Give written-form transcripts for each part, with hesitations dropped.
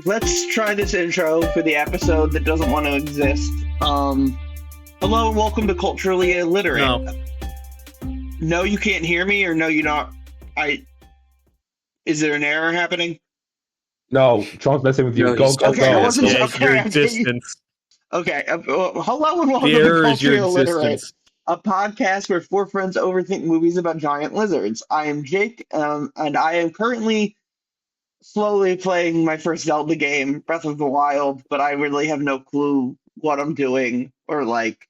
let's try this intro for the episode that doesn't want to exist. Hello and welcome to Culturally Illiterate. No. No, you can't hear me, or no, you not. Is there an error happening? No, Sean's messing with you. No, Go. okay, I wasn't Yeah, okay, your okay. existence. Okay, hello and welcome The to error is your Culturally Illiterate, existence. a podcast where four friends overthink movies about giant lizards. I am Jake, and I am currently slowly playing my first Zelda game, Breath of the Wild, but I really have no clue what I'm doing or like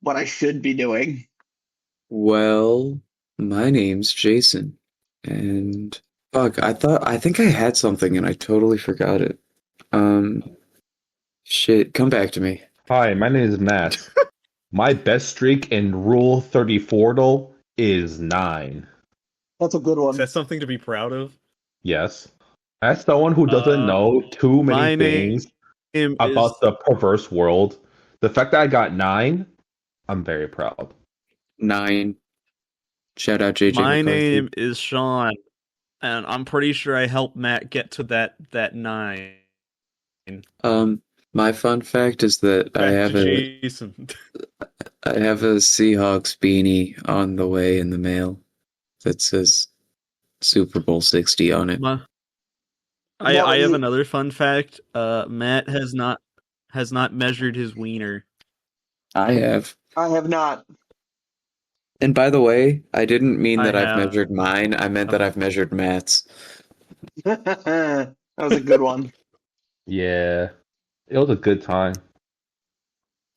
what I should be doing. Well, my name's Jason, and fuck, I think I had something and I totally forgot it. Shit, come back to me. Hi, my name is Matt. My best streak in Rule 34 is 9. That's a good Is one. that something to be proud of? Yes. As someone who doesn't know too my many things name about is- the perverse world, the fact that I got 9, I'm very proud. 9. Shout out JJ My McCarthy. name is Sean, and I'm pretty sure I helped Matt get to that 9. My fun fact is that I Back have to Jason. a Seahawks beanie on the way in the mail that says Super Bowl 60 on it. I Well, have you- another fun fact. Matt has not measured his wiener. I have. I have not. And by the way, I didn't mean I that I've have. measured mine. I meant that Oh. I've measured Matt's. That was a good one. Yeah. It was a good time.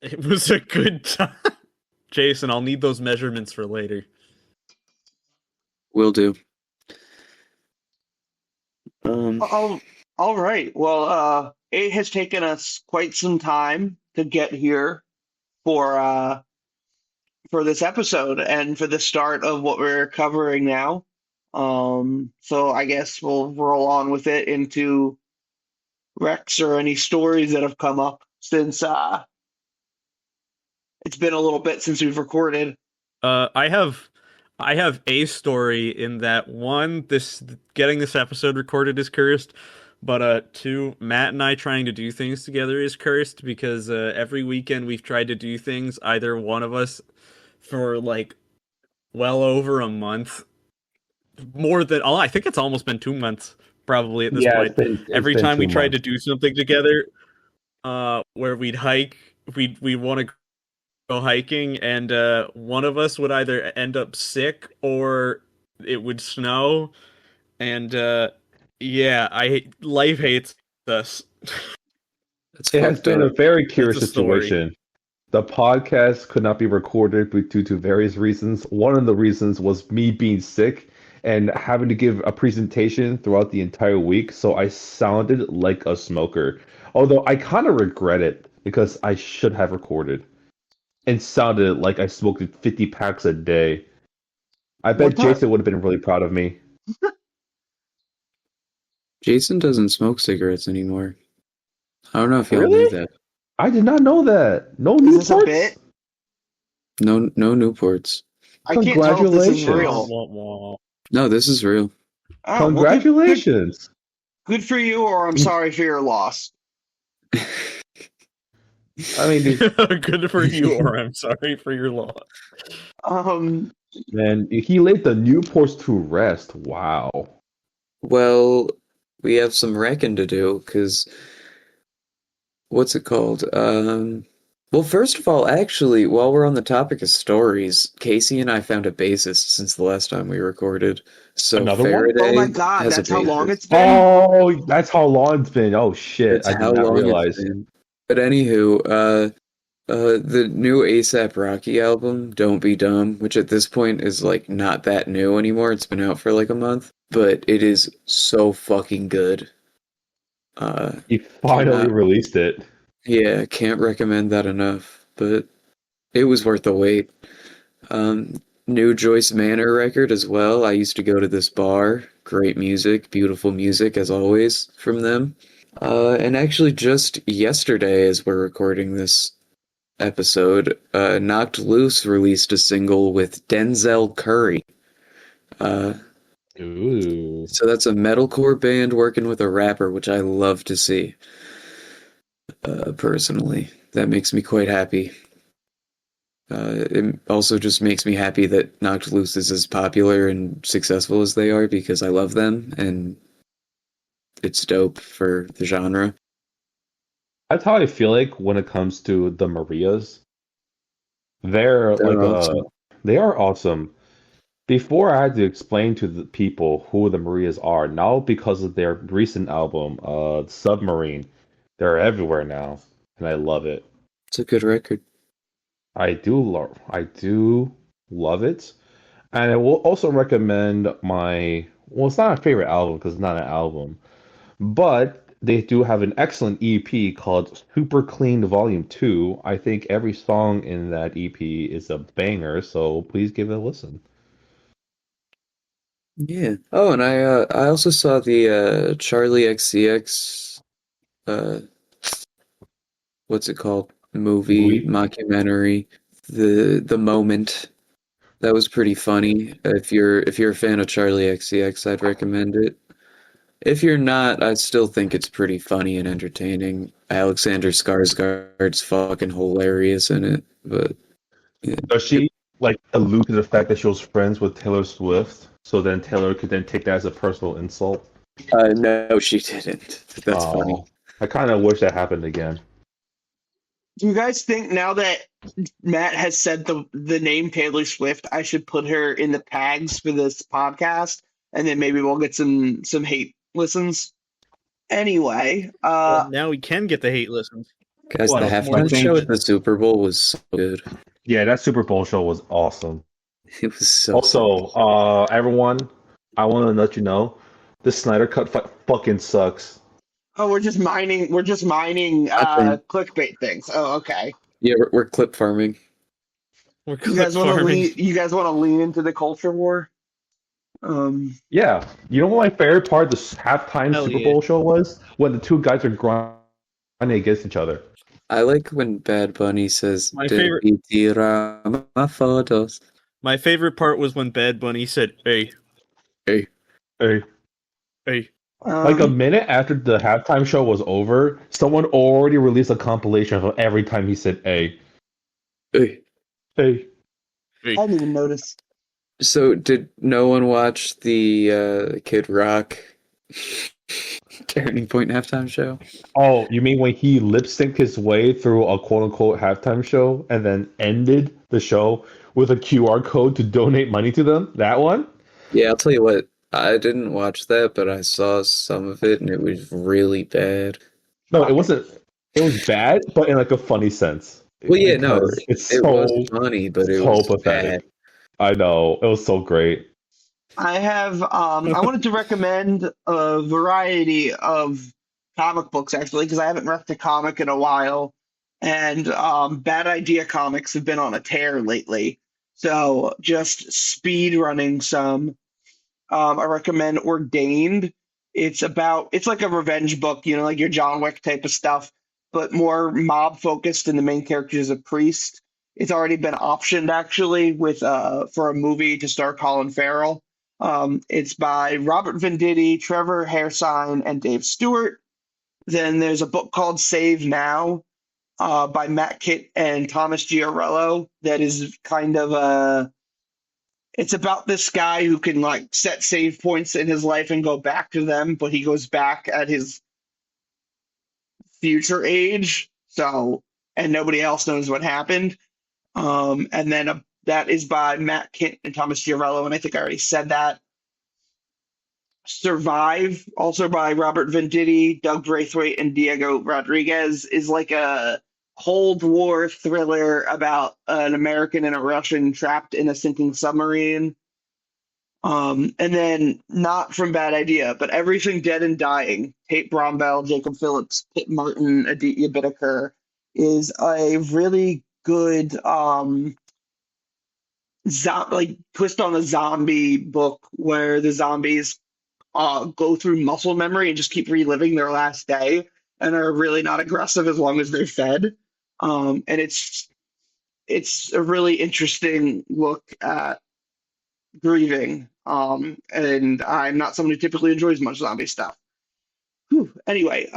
It was a good time. Jason, I'll need those measurements for later. Will do. All right. Well, it has taken us quite some time to get here for this episode and for the start of what we're covering now. So I guess we'll roll on with it into Rex or any stories that have come up since it's been a little bit since we've recorded. I have a story in that one, getting this episode recorded is cursed, but two, Matt and I trying to do things together is cursed because every weekend we've tried to do things, either one of us for like well over a month, more than I think it's almost been 2 months probably at this point. It's Every been time we 2 tried to months. do something together, where we'd hike, we want to go hiking, and one of us would either end up sick or it would snow, and life hates us. That's It has fucked been a up. very curious That's a story. situation. The podcast could not be recorded due to various reasons. One of the reasons was me being sick and having to give a presentation throughout the entire week, so I sounded like a smoker. Although I kind of regret it because I should have recorded and sounded like I smoked 50 packs a day. I bet What part? Jason would have been really proud of me. Jason doesn't smoke cigarettes anymore. I don't know if y'all Really? knew that. I did not know that. No Is this a Newports? bit? No Newports. I can't tell if this is Congratulations. real. Wah, wah. No, this is real. Oh, well, Congratulations. good for you, or I'm sorry for your loss. I mean, dude, Good for you, or I'm sorry for your loss. man, he laid the Newports to rest. Wow. Well, we have some wrecking to do, because... What's it called? Well, first of all, actually, while we're on the topic of stories, Casey and I found a bassist since the last time we recorded. So Another one? Faraday Oh my God, has a that's how long bassist. it's been. Oh, that's how long it's been. Oh shit, That's I did how not long realize. it's been. But anywho, the new ASAP Rocky album, Don't Be Dumb, which at this point is like not that new anymore. It's been out for like a month, but it is so fucking good. He finally Cannot- released it. Yeah, can't recommend that enough, but it was worth the wait. New Joyce Manor record as well. I used to go to this bar. Great music, beautiful music as always from them. And actually just yesterday as we're recording this episode, Knocked Loose released a single with Denzel Curry. Ooh. So that's a metalcore band working with a rapper, which I love to see. Personally, that makes me quite happy. It also just makes me happy that Knocked Loose is as popular and successful as they are because I love them and it's dope for the genre. That's how I feel like when it comes to the Marias. They're They're like awesome. they are awesome. Before I had to explain to the people who the Marias are. Now because of their recent album, Submarine, they're everywhere now, and I love it. It's a good record. I do love it. And I will also recommend my, well, it's not a favorite album because it's not an album, but they do have an excellent EP called Super Clean Volume 2. I think every song in that EP is a banger, so please give it a listen. Yeah. Oh, and I also saw the Charlie XCX uh what's it called? Movie Movie? mockumentary. The Moment. That was pretty funny. If you're a fan of Charlie XCX, I'd recommend it. If you're not, I still think it's pretty funny and entertaining. Alexander Skarsgård's fucking hilarious in it, but yeah. Does she like allude to the fact that she was friends with Taylor Swift? So then Taylor could then take that as a personal insult? No, she didn't. That's funny. Oh, I kind of wish that happened again. Do you guys think now that Matt has said the name Taylor Swift, I should put her in the tags for this podcast, and then maybe we'll get some hate listens? Anyway, Well, now we can get the hate listens. Guys, the Well, I halftime think, show at the Super Bowl was so good. yeah, that Super Bowl show was awesome. It was so Also, everyone, I want to let you know, the Snyder Cut fucking sucks. oh, we're just mining Nothing. clickbait things. Oh, okay. Yeah, we're clip farming. We're You clip guys want to farming. lean? You guys want to lean into the culture war? Yeah, you know what my favorite part of this halftime Hell Super yeah. Bowl show was? When the two guys are grinding against each other. I like when Bad Bunny says, My favorite "Tira my photos." my favorite part was when Bad Bunny said, "Hey, Hey, Hey. hey." Like a minute after the halftime show was over, someone already released a compilation of every time he said "a." hey. Hey. Hey. I didn't even notice. So, did no one watch the Kid Rock Turning Point halftime show? Oh, you mean when he lip synced his way through a quote unquote halftime show and then ended the show with a QR code to donate money to them? That one? Yeah, I'll tell you what. I didn't watch that, but I saw some of it, and it was really bad. No, it wasn't. It was bad, but in like a funny sense. Well, yeah, no, Because it's it was so, funny, but it so was pathetic. bad. I know. It was so great. I wanted to recommend a variety of comic books actually because I haven't read a comic in a while, and Bad Idea comics have been on a tear lately. So just speed running some. I recommend Ordained. It's like a revenge book, like your John Wick type of stuff, but more mob focused, and the main character is a priest. It's already been optioned actually with for a movie to star Colin Farrell. It's by Robert Venditti, Trevor Hairsine, and Dave Stewart. Then there's a book called Save Now by Matt Kitt and Thomas Giarello that is kind of a it's about this guy who can like set save points in his life and go back to them, but he goes back at his future age. So, and nobody else knows what happened. And then that is by Matt Kint and Thomas Giarello, and I think I already said that. Survive, also by Robert Venditti, Doug Braithwaite, and Diego Rodriguez, is like a Cold War thriller about an American and a Russian trapped in a sinking submarine. And then not from Bad Idea, but Everything Dead and Dying. Tate Brombell, Jacob Phillips, Kit Martin, Aditya Biddeker is a really good like twist on a zombie book where the zombies go through muscle memory and just keep reliving their last day and are really not aggressive as long as they're fed. And it's a really interesting look at grieving. And I'm not someone who typically enjoys much zombie stuff. Whew. Anyway,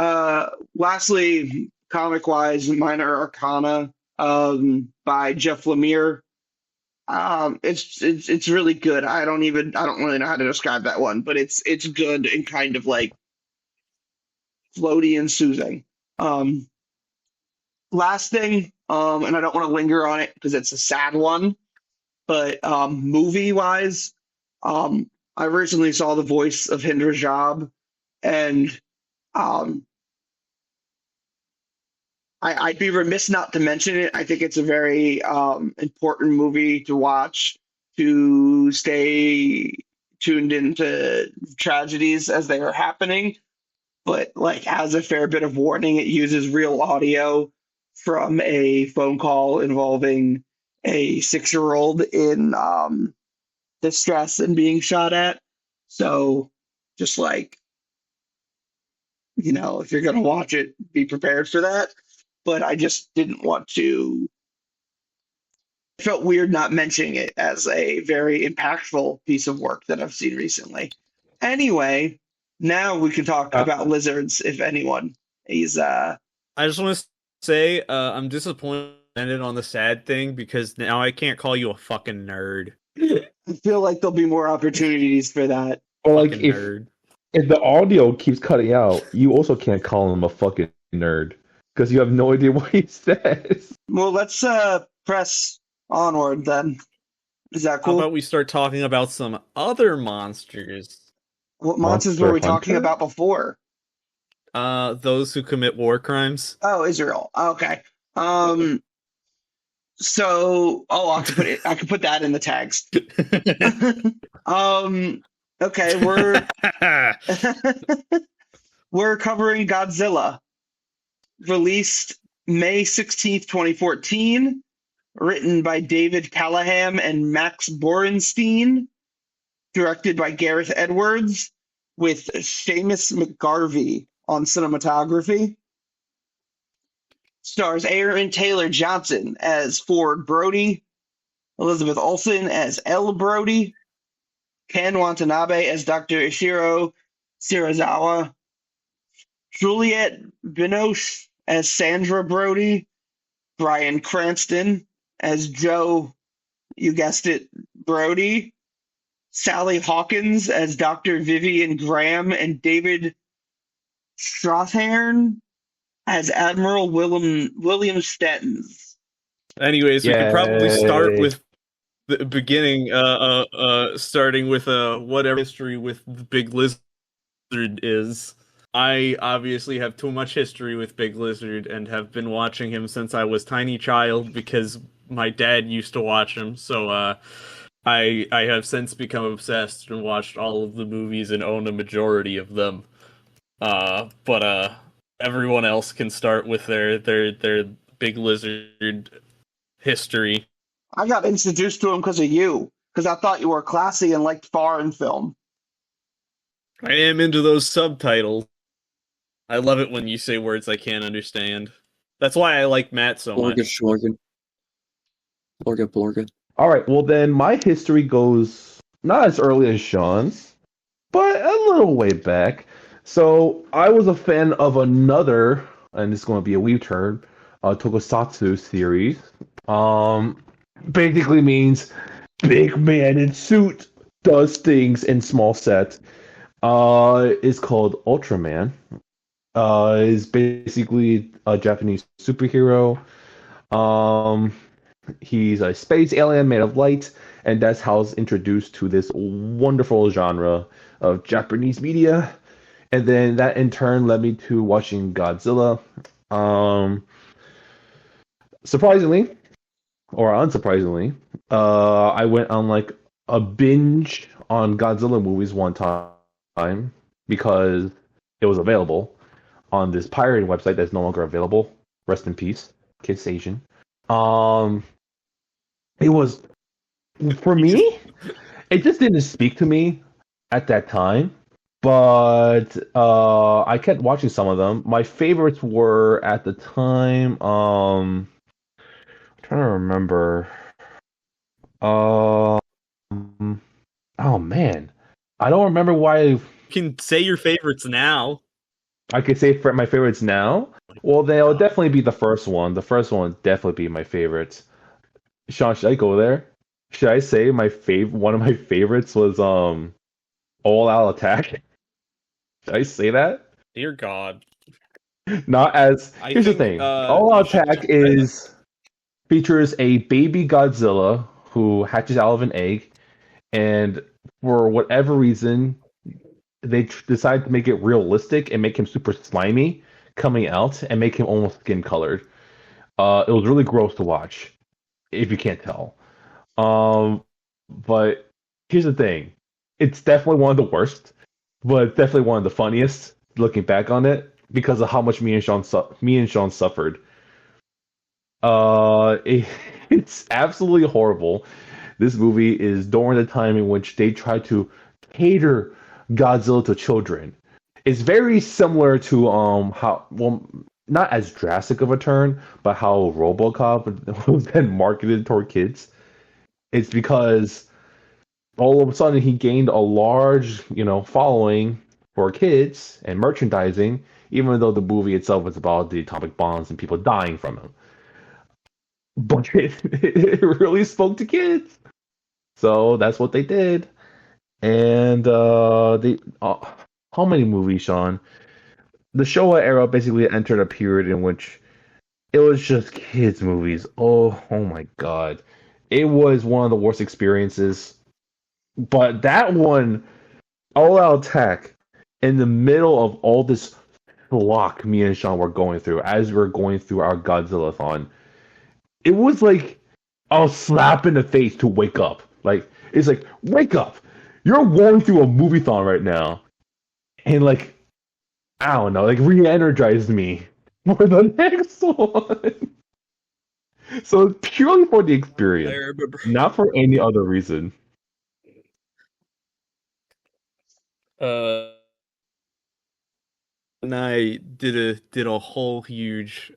lastly, comic-wise, Minor Arcana by Jeff Lemire. It's really good. I don't really know how to describe that one, but it's good and kind of like floaty and soothing. Last thing, and I don't want to linger on it because it's a sad one, but movie-wise, I recently saw The Voice of Hinder Job, and um, I'd be remiss not to mention it. I think it's a very important movie to watch to stay tuned into tragedies as they are happening, but like has a fair bit of warning. It uses real audio from a phone call involving a 6-year-old in distress and being shot at. So just like, if you're going to watch it, be prepared for that. But I just didn't want to. It felt weird not mentioning it as a very impactful piece of work that I've seen recently. Anyway, now we can talk about lizards if anyone is. I just want to say I'm disappointed on the sad thing because now I can't call you a fucking nerd. I feel like there'll be more opportunities for that. Or like Fucking nerd. if the audio keeps cutting out, you also can't call him a fucking nerd because you have no idea what he says. Well, let's press onward then. Is that cool? How about we start talking about some other monsters? What monsters were we talking about before? Those who commit war crimes. Oh, Israel. Okay. So, I could put that in the tags. Okay, we're covering Godzilla, released May 16th, 2014, written by David Callahan and Max Borenstein, directed by Gareth Edwards, with Seamus McGarvey on cinematography. Stars Aaron Taylor Johnson as Ford Brody, Elizabeth Olsen as Elle Brody, Ken Watanabe as Dr. Ishiro Shirazawa, Juliette Binoche as Sandra Brody, Bryan Cranston as Joe, you guessed it, Brody, Sally Hawkins as Dr. Vivian Graham, and David Strathairn as Admiral William Stettins. Anyways, we could probably start with the beginning, starting with whatever history with the Big Lizard is. I obviously have too much history with Big Lizard and have been watching him since I was tiny child because my dad used to watch him. So I have since become obsessed and watched all of the movies and own a majority of them. But everyone else can start with their Big Lizard history. I got introduced to him because of you, because I thought you were classy and liked foreign film. I am into those subtitles. I love it when you say words I can't understand. That's why I like Matt so much. Blorga. All right, well then my history goes not as early as Sean's, but a little way back. So I was a fan of another, and this is going to be a weird term, tokusatsu series. Basically means big man in suit does things in small set. It's called Ultraman. Is basically a Japanese superhero. He's a space alien made of light, and that's how it's introduced to this wonderful genre of Japanese media. And then that in turn led me to watching Godzilla. Surprisingly, or unsurprisingly, I went on like a binge on Godzilla movies one time because it was available on this pirating website that's no longer available. Rest in peace, Kids Asian. It was, for me, it just didn't speak to me at that time. But I kept watching some of them. My favorites were at the time. I'm trying to remember. man, I don't remember why You can say your favorites now. I could say for my favorites now. Well, they'll definitely be the first one. The first one would definitely be my favorites. Sean, should I go there? Should I say my one of my favorites was All Out Attack? Should I say that? Dear God. Not as I here's the think thing. All Out you should Attack just features a baby Godzilla who hatches out of an egg, and for whatever reason, they decide to make it realistic and make him super slimy coming out and make him almost skin colored. It was really gross to watch, if you can't tell. But here's the thing: it's definitely one of the worst, but definitely one of the funniest. Looking back on it, because of how much me and Sean suffered. It's absolutely horrible. This movie is during the time in which they try to cater Godzilla to children. It's very similar to how, well, not as drastic of a turn, but how RoboCop was then marketed toward kids. It's because all of a sudden he gained a large, following for kids and merchandising, even though the movie itself was about the atomic bombs and people dying from him. But it really spoke to kids. So that's what they did. And how many movies, Sean? The Showa era basically entered a period in which it was just kids movies. Oh my god. It was one of the worst experiences. But that one, All Out Attack, in the middle of all this block me and Sean were going through as we were going through our Godzilla-thon, it was like a slap in the face to wake up. Like, it's like, wake up! You're going through a movie-thon right now. And like, I don't know, like re-energized me for the next one. So purely for the I experience, remember. not for any other reason. And I did a whole huge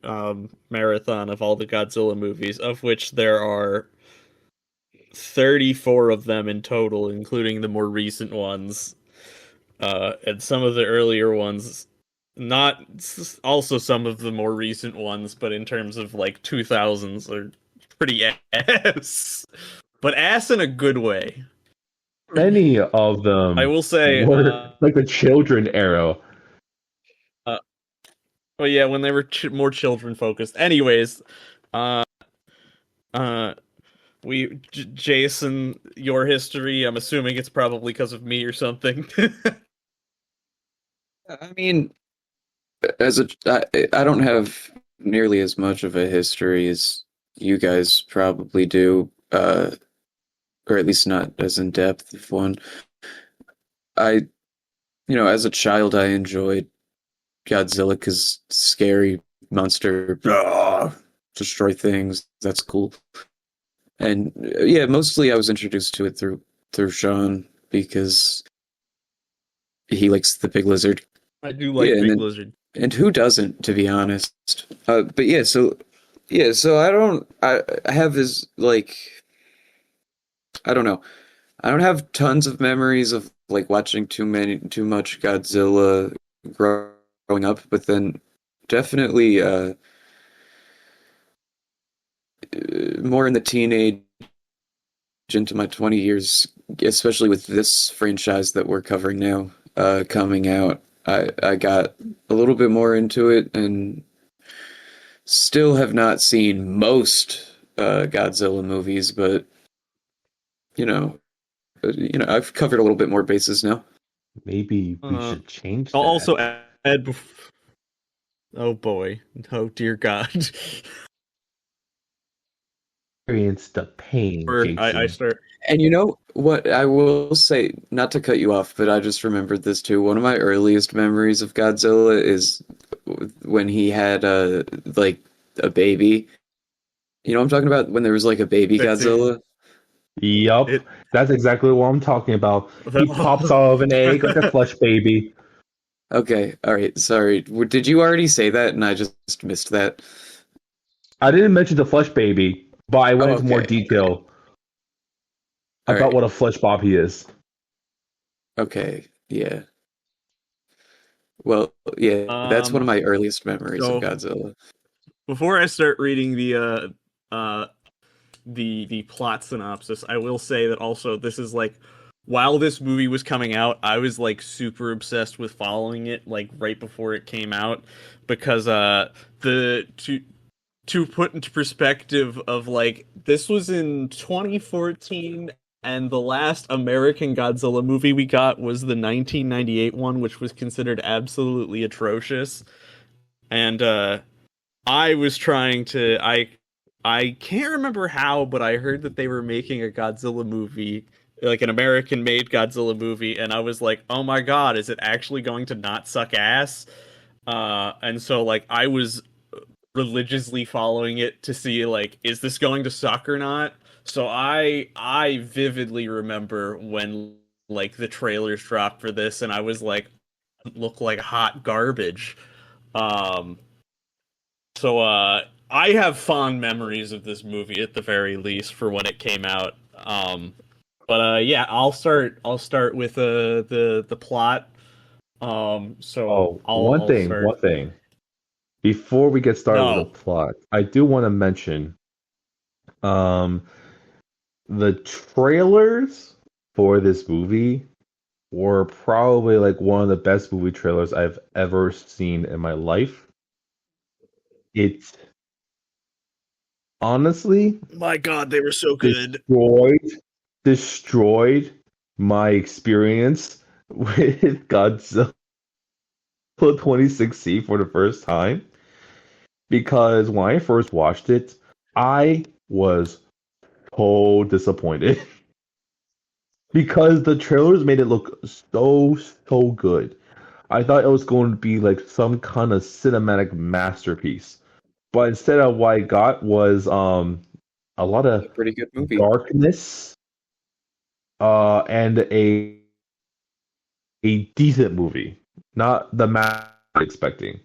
marathon of all the Godzilla movies, of which there are 34 of them in total, including the more recent ones. And some of the earlier ones, not also some of the more recent ones, but in terms of like 2000s are pretty ass. But ass in a good way. Many of them I will say were like the children era. well, yeah, when they were more children focused. Anyways, uh, Jason, your history. I'm assuming it's probably because of me or something. I mean, I don't have nearly as much of a history as you guys probably do, or at least not as in depth of one. As a child, I enjoyed Godzilla because scary monster, destroy things. That's cool. And yeah, mostly I was introduced to it through Sean because he likes the big lizard. I do like Big Lizard. And who doesn't, to be honest? But yeah, so I have this, like, I don't know. I don't have tons of memories of like watching too much Godzilla growing up, but then definitely more in the teenage into my 20 years, especially with this franchise that we're covering now coming out. I got a little bit more into it and still have not seen most Godzilla movies, but I've covered a little bit more bases now. Maybe we should change that. I'll also add. Oh boy! Oh dear God! Experience the pain. I start. And you know what I will say, not to cut you off, but I just remembered this too. One of my earliest memories of Godzilla is when he had like a baby. You know what I'm talking about? When there was like a baby Godzilla. Yup, that's exactly what I'm talking about. He pops out of an egg like a flesh baby. Okay, all right, sorry. Did you already say that and I just missed that? I didn't mention the flesh baby, but I went into more detail about what a flesh bob he is. Okay, yeah. Well, yeah, that's one of Um, my earliest memories of so Godzilla. before I start reading uh the plot synopsis, I will say that also this is like while this movie was coming out, I was like super obsessed with following it like right before it came out because the to put into perspective of like this was in 2014 and the last American Godzilla movie we got was the 1998 one, which was considered absolutely atrocious. And I was trying to I can't remember how, but I heard that they were making a Godzilla movie, like an American made Godzilla movie, and I was like, "Oh my god, is it actually going to not suck ass?" And so like I was religiously following it to see like is this going to suck or not. So I vividly remember when like the trailers dropped for this and I was like look like hot garbage. Um so I have fond memories of this movie at the very least for when it came out. But yeah, I'll start with the plot. So Oh, I'll start. one thing. Before we get started with the No. plot, I do want to mention um the trailers for this movie were probably like one of the best movie trailers I've ever seen in my life. It honestly My god, they were so good. destroyed destroyed my experience with Godzilla 26C for the first time because when I first watched it, I was so disappointed because the trailers made it look so good. I thought it was going to be like some kind of cinematic masterpiece, but instead of what I got was a lot A of pretty good movie. darkness and a decent movie, not the math I'm expecting.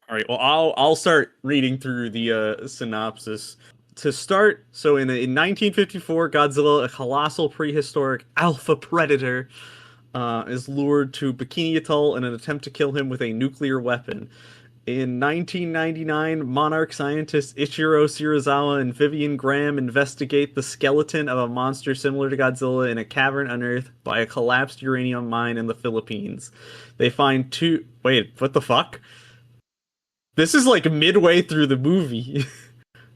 All right. Well, I'll start reading through the synopsis. To start, so in 1954, Godzilla, a colossal prehistoric alpha predator, is lured to Bikini Atoll in an attempt to kill him with a nuclear weapon. In 1999, monarch scientists Ichiro Shirazawa and Vivian Graham investigate the skeleton of a monster similar to Godzilla in a cavern unearthed by a collapsed uranium mine in the Philippines. They find two. Wait, what the fuck? This is like midway through the movie.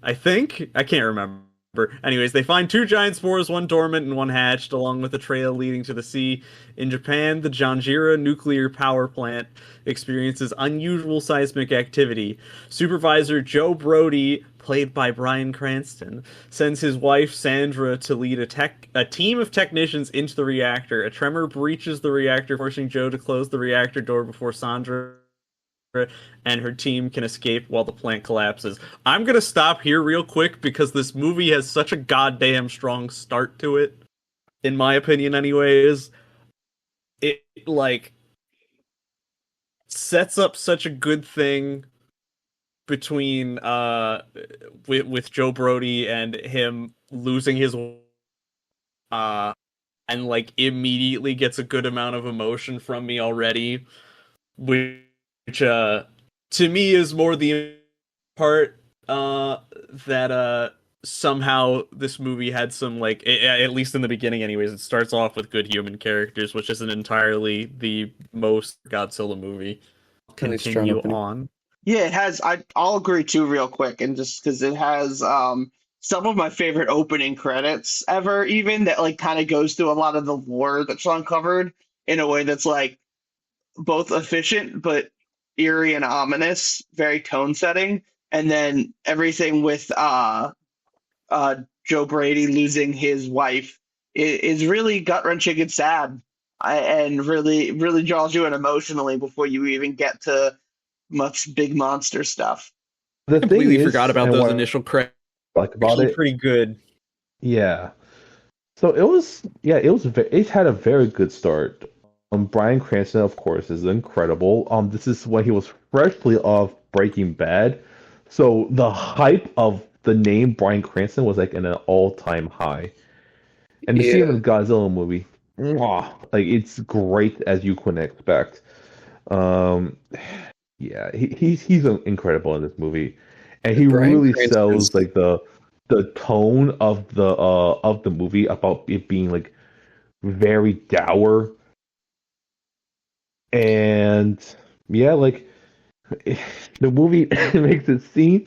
I think. I can't remember. Anyways, they find two giant spores, one dormant and one hatched, along with a trail leading to the sea. In Japan, the Janjira nuclear power plant experiences unusual seismic activity. Supervisor Joe Brody, played by Bryan Cranston, sends his wife Sandra to lead a team of technicians into the reactor. A tremor breaches the reactor, forcing Joe to close the reactor door before Sandra and her team can escape while the plant collapses. I'm gonna stop here real quick because this movie has such a goddamn strong start to it, in my opinion, anyways. It like sets up such a good thing between with Joe Brody and him losing his uh and like immediately gets a good amount of emotion from me already, which to me is more the part that somehow this movie had some like at least in the beginning anyways it starts off with good human characters, which isn't entirely the most Godzilla movie. Really strong Continue opening. on. Yeah, it has. I'll agree too, real quick, and just because it has some of my favorite opening credits ever, even that like kind of goes through a lot of the lore that's uncovered in a way that's like both efficient but eerie and ominous, very tone setting, and then everything with uh Joe Brady losing his wife is really gut wrenching and sad, and really draws you in emotionally before you even get to much big monster stuff. The thing Completely forgot is, about and those what initial credits. I like about Actually it, pretty good. yeah. So it was, yeah, it had a very good start. Bryan Cranston, of course, is incredible. This is when he was freshly off Breaking Bad, so the hype of the name Bryan Cranston was like in an all-time high. And to see him in Yeah, the Godzilla movie, Like it's great as you can expect. Um, yeah, he's incredible in this movie, and he Bryan really sells Cranston's like the tone of the movie about it being like very dour and yeah, like the movie makes it seem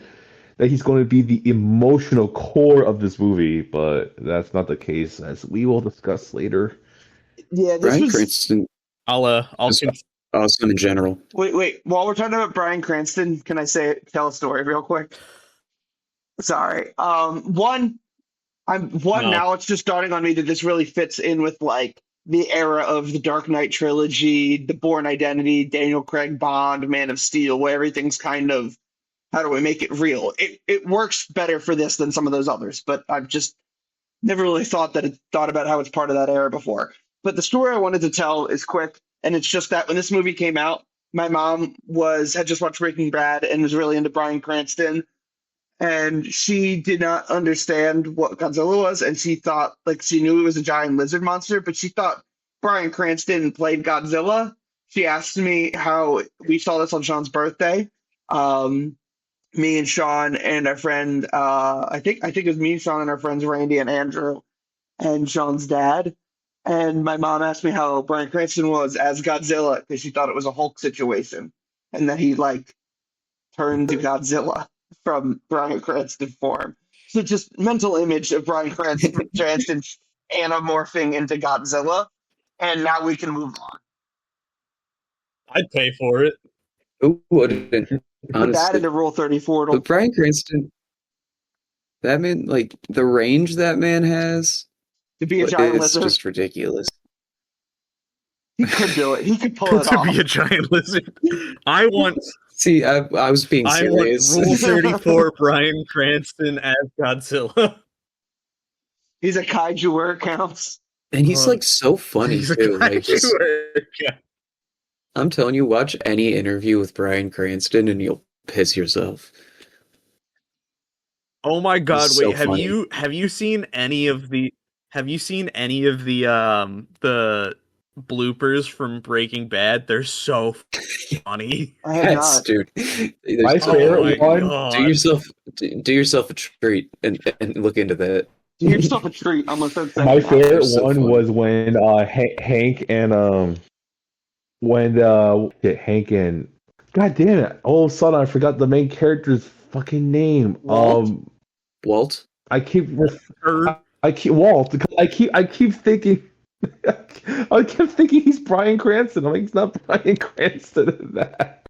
that he's going to be the emotional core of this movie, but that's not the case, as we will discuss later. Yeah, this Bryan was. Cranston I'll is awesome in general. Wait. While we're talking about Bryan Cranston, can I tell a story real quick? Sorry. One no. now it's just dawning on me that this really fits in with like the era of the Dark Knight trilogy, the Bourne Identity, Daniel Craig Bond, Man of Steel, where everything's kind of how do we make it real? It works better for this than some of those others, but I've just never really thought about how it's part of that era before. But the story I wanted to tell is quick, and it's just that when this movie came out, my mom had just watched Breaking Bad and was really into Bryan Cranston, and she did not understand what Godzilla was, and she thought like she knew it was a giant lizard monster, but she thought Bryan Cranston played Godzilla. She asked me how we saw this on Sean's birthday. Um, Me and Sean and our friend, I think it was me, Sean, and our friends Randy and Andrew and Sean's dad. And my mom asked me how Bryan Cranston was as Godzilla because she thought it was a Hulk situation, and that he like turned to Godzilla from Bryan Cranston form. So just mental image of Bryan Cranston anamorphing into Godzilla, and now we can move on. I'd pay for it. Who wouldn't? Put that Honestly. into Rule 34. But Bryan Cranston, that man, like the range that man has, To be a giant it's lizard. just ridiculous. He could do it. He could pull it To off. be a giant lizard. I want See, I was being I want serious. Rule 34 Bryan Cranston as Godzilla. He's a kaiju where it counts. And he's like so funny He's a too. Like, kaiju. Yeah. I'm telling you, watch any interview with Bryan Cranston and you'll piss yourself. Oh my god, He's wait, so funny. have you seen any of the the bloopers from Breaking Bad? They're so funny. I have Yes, not. dude. My There's favorite one. God. do yourself a treat and look into that. Do yourself a treat. I'm gonna start My saying favorite so one funny. was when Hank and Hank and God damn it! All of a sudden, I forgot the main character's fucking name. Walt? Walt? I keep Er, I keep Walt. Because I keep thinking. I kept thinking he's Bryan Cranston. I'm like, he's not Bryan Cranston in that.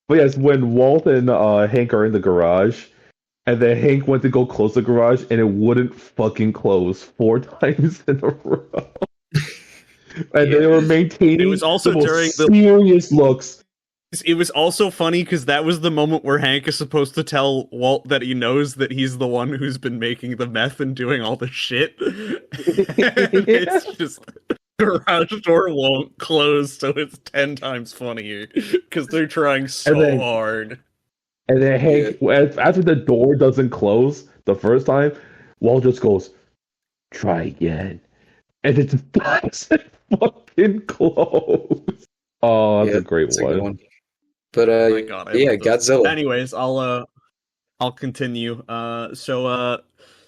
But yes, when Walt and Hank are in the garage, and then Hank went to go close the garage, and it wouldn't fucking close 4 times in a row. And they were maintaining It was also the most during the- serious looks. it was also funny because that was the moment where Hank is supposed to tell Walt that he knows that he's the one who's been making the meth and doing all the shit. It's just garage door won't close, so it's 10 times funnier because they're trying so And then- hard. And then Hank, after the door doesn't close the first time, Walt just goes, "Try again," and it just doesn't fucking close. Oh, that's a great It's a good one. one. But Oh my God, I yeah, love those. Godzilla. Anyways, I'll continue.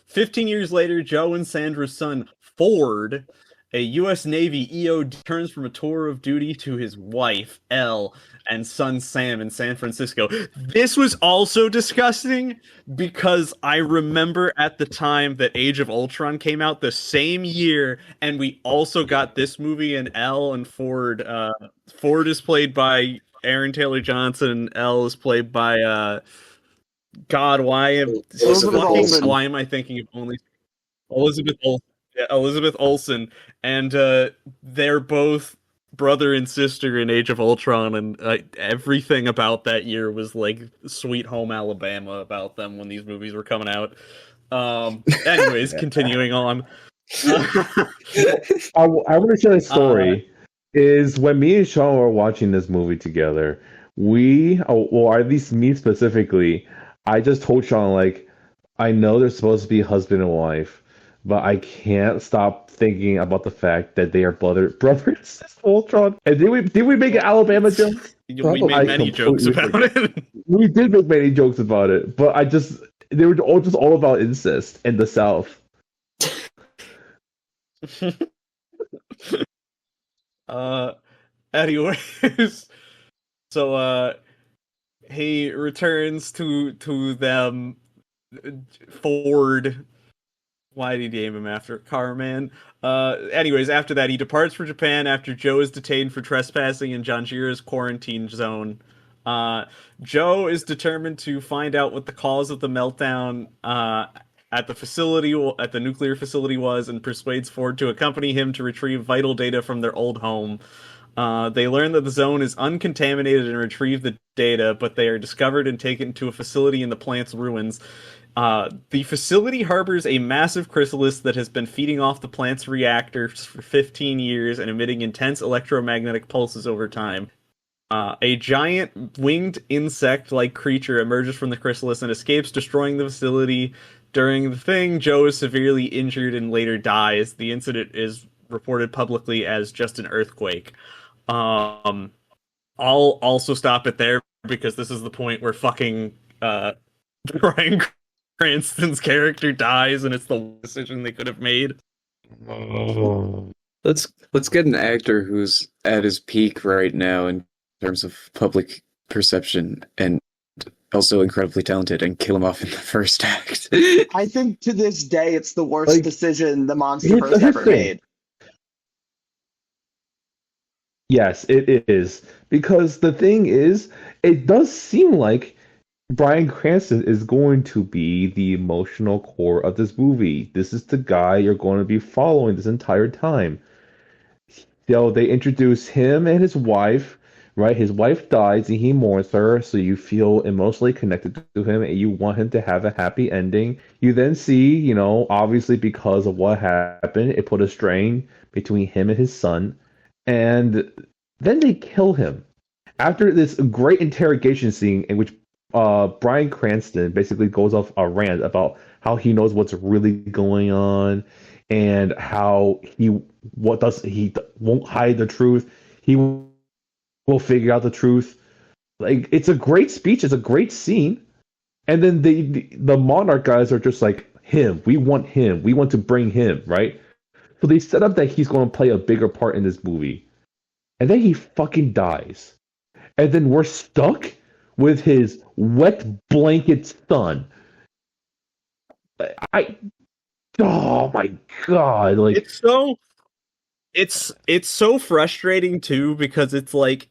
15 years later, Joe and Sandra's son Ford, a U.S. Navy EOD, returns from a tour of duty to his wife Elle and son Sam in San Francisco. This was also disgusting because I remember at the time that Age of Ultron came out the same year, and we also got this movie, and Elle and Ford. Ford is played by Aaron Taylor Johnson. Elle is played by God. Elizabeth Olsen. Why am I thinking of only Elizabeth Olsen? Yeah, Elizabeth Olsen, and they're both brother and sister in Age of Ultron, and everything about that year was like Sweet Home Alabama about them when these movies were coming out. Anyways, continuing on. I want to share a story. Is when me and Sean were watching this movie together, or at least me specifically, I just told Sean, like, I know they're supposed to be husband and wife, but I can't stop thinking about the fact that they are brothers. Ultron. And did we make an Alabama joke? We made many jokes about it. We did make many jokes about it, but they were all about incest in the South. Anyways, so he returns to them. Ford. Why did he name him after Carman? Anyways, after that, he departs for Japan after Joe is detained for trespassing in Janjira's quarantine zone. Joe is determined to find out what the cause of the meltdown at the nuclear facility was, and persuades Ford to accompany him to retrieve vital data from their old home. They learn that the zone is uncontaminated and retrieve the data, but they are discovered and taken to a facility in the plant's ruins. The facility harbors a massive chrysalis that has been feeding off the plant's reactors for 15 years and emitting intense electromagnetic pulses over time. A giant winged insect-like creature emerges from the chrysalis and escapes, destroying the facility. During the thing, Joe is severely injured and later dies. The incident is reported publicly as just an earthquake. I'll also stop it there because this is the point where fucking Bryan Cranston's character dies, and it's the worst decision they could have made. Let's get an actor who's at his peak right now in terms of public perception and also incredibly talented and kill him off in the first act. I think to this day it's the worst decision the MonsterVerse ever made. Yes, it is. Because the thing is, it does seem like Bryan Cranston is going to be the emotional core of this movie. This is the guy you're going to be following this entire time. So they introduce him and his wife, right? His wife dies and he mourns her, so you feel emotionally connected to him and you want him to have a happy ending. You then see, obviously because of what happened, it put a strain between him and his son. And then they kill him. After this great interrogation scene in which Bryan Cranston basically goes off a rant about how he knows what's really going on and how he won't hide the truth. He will figure out the truth. Like, it's a great speech. It's a great scene. And then the Monarch guys are just like, him. We want him. We want to bring him, right? So they set up that he's going to play a bigger part in this movie. And then he fucking dies. And then we're stuck with his wet blanket son. Oh my god! Like, it's so frustrating too, because it's like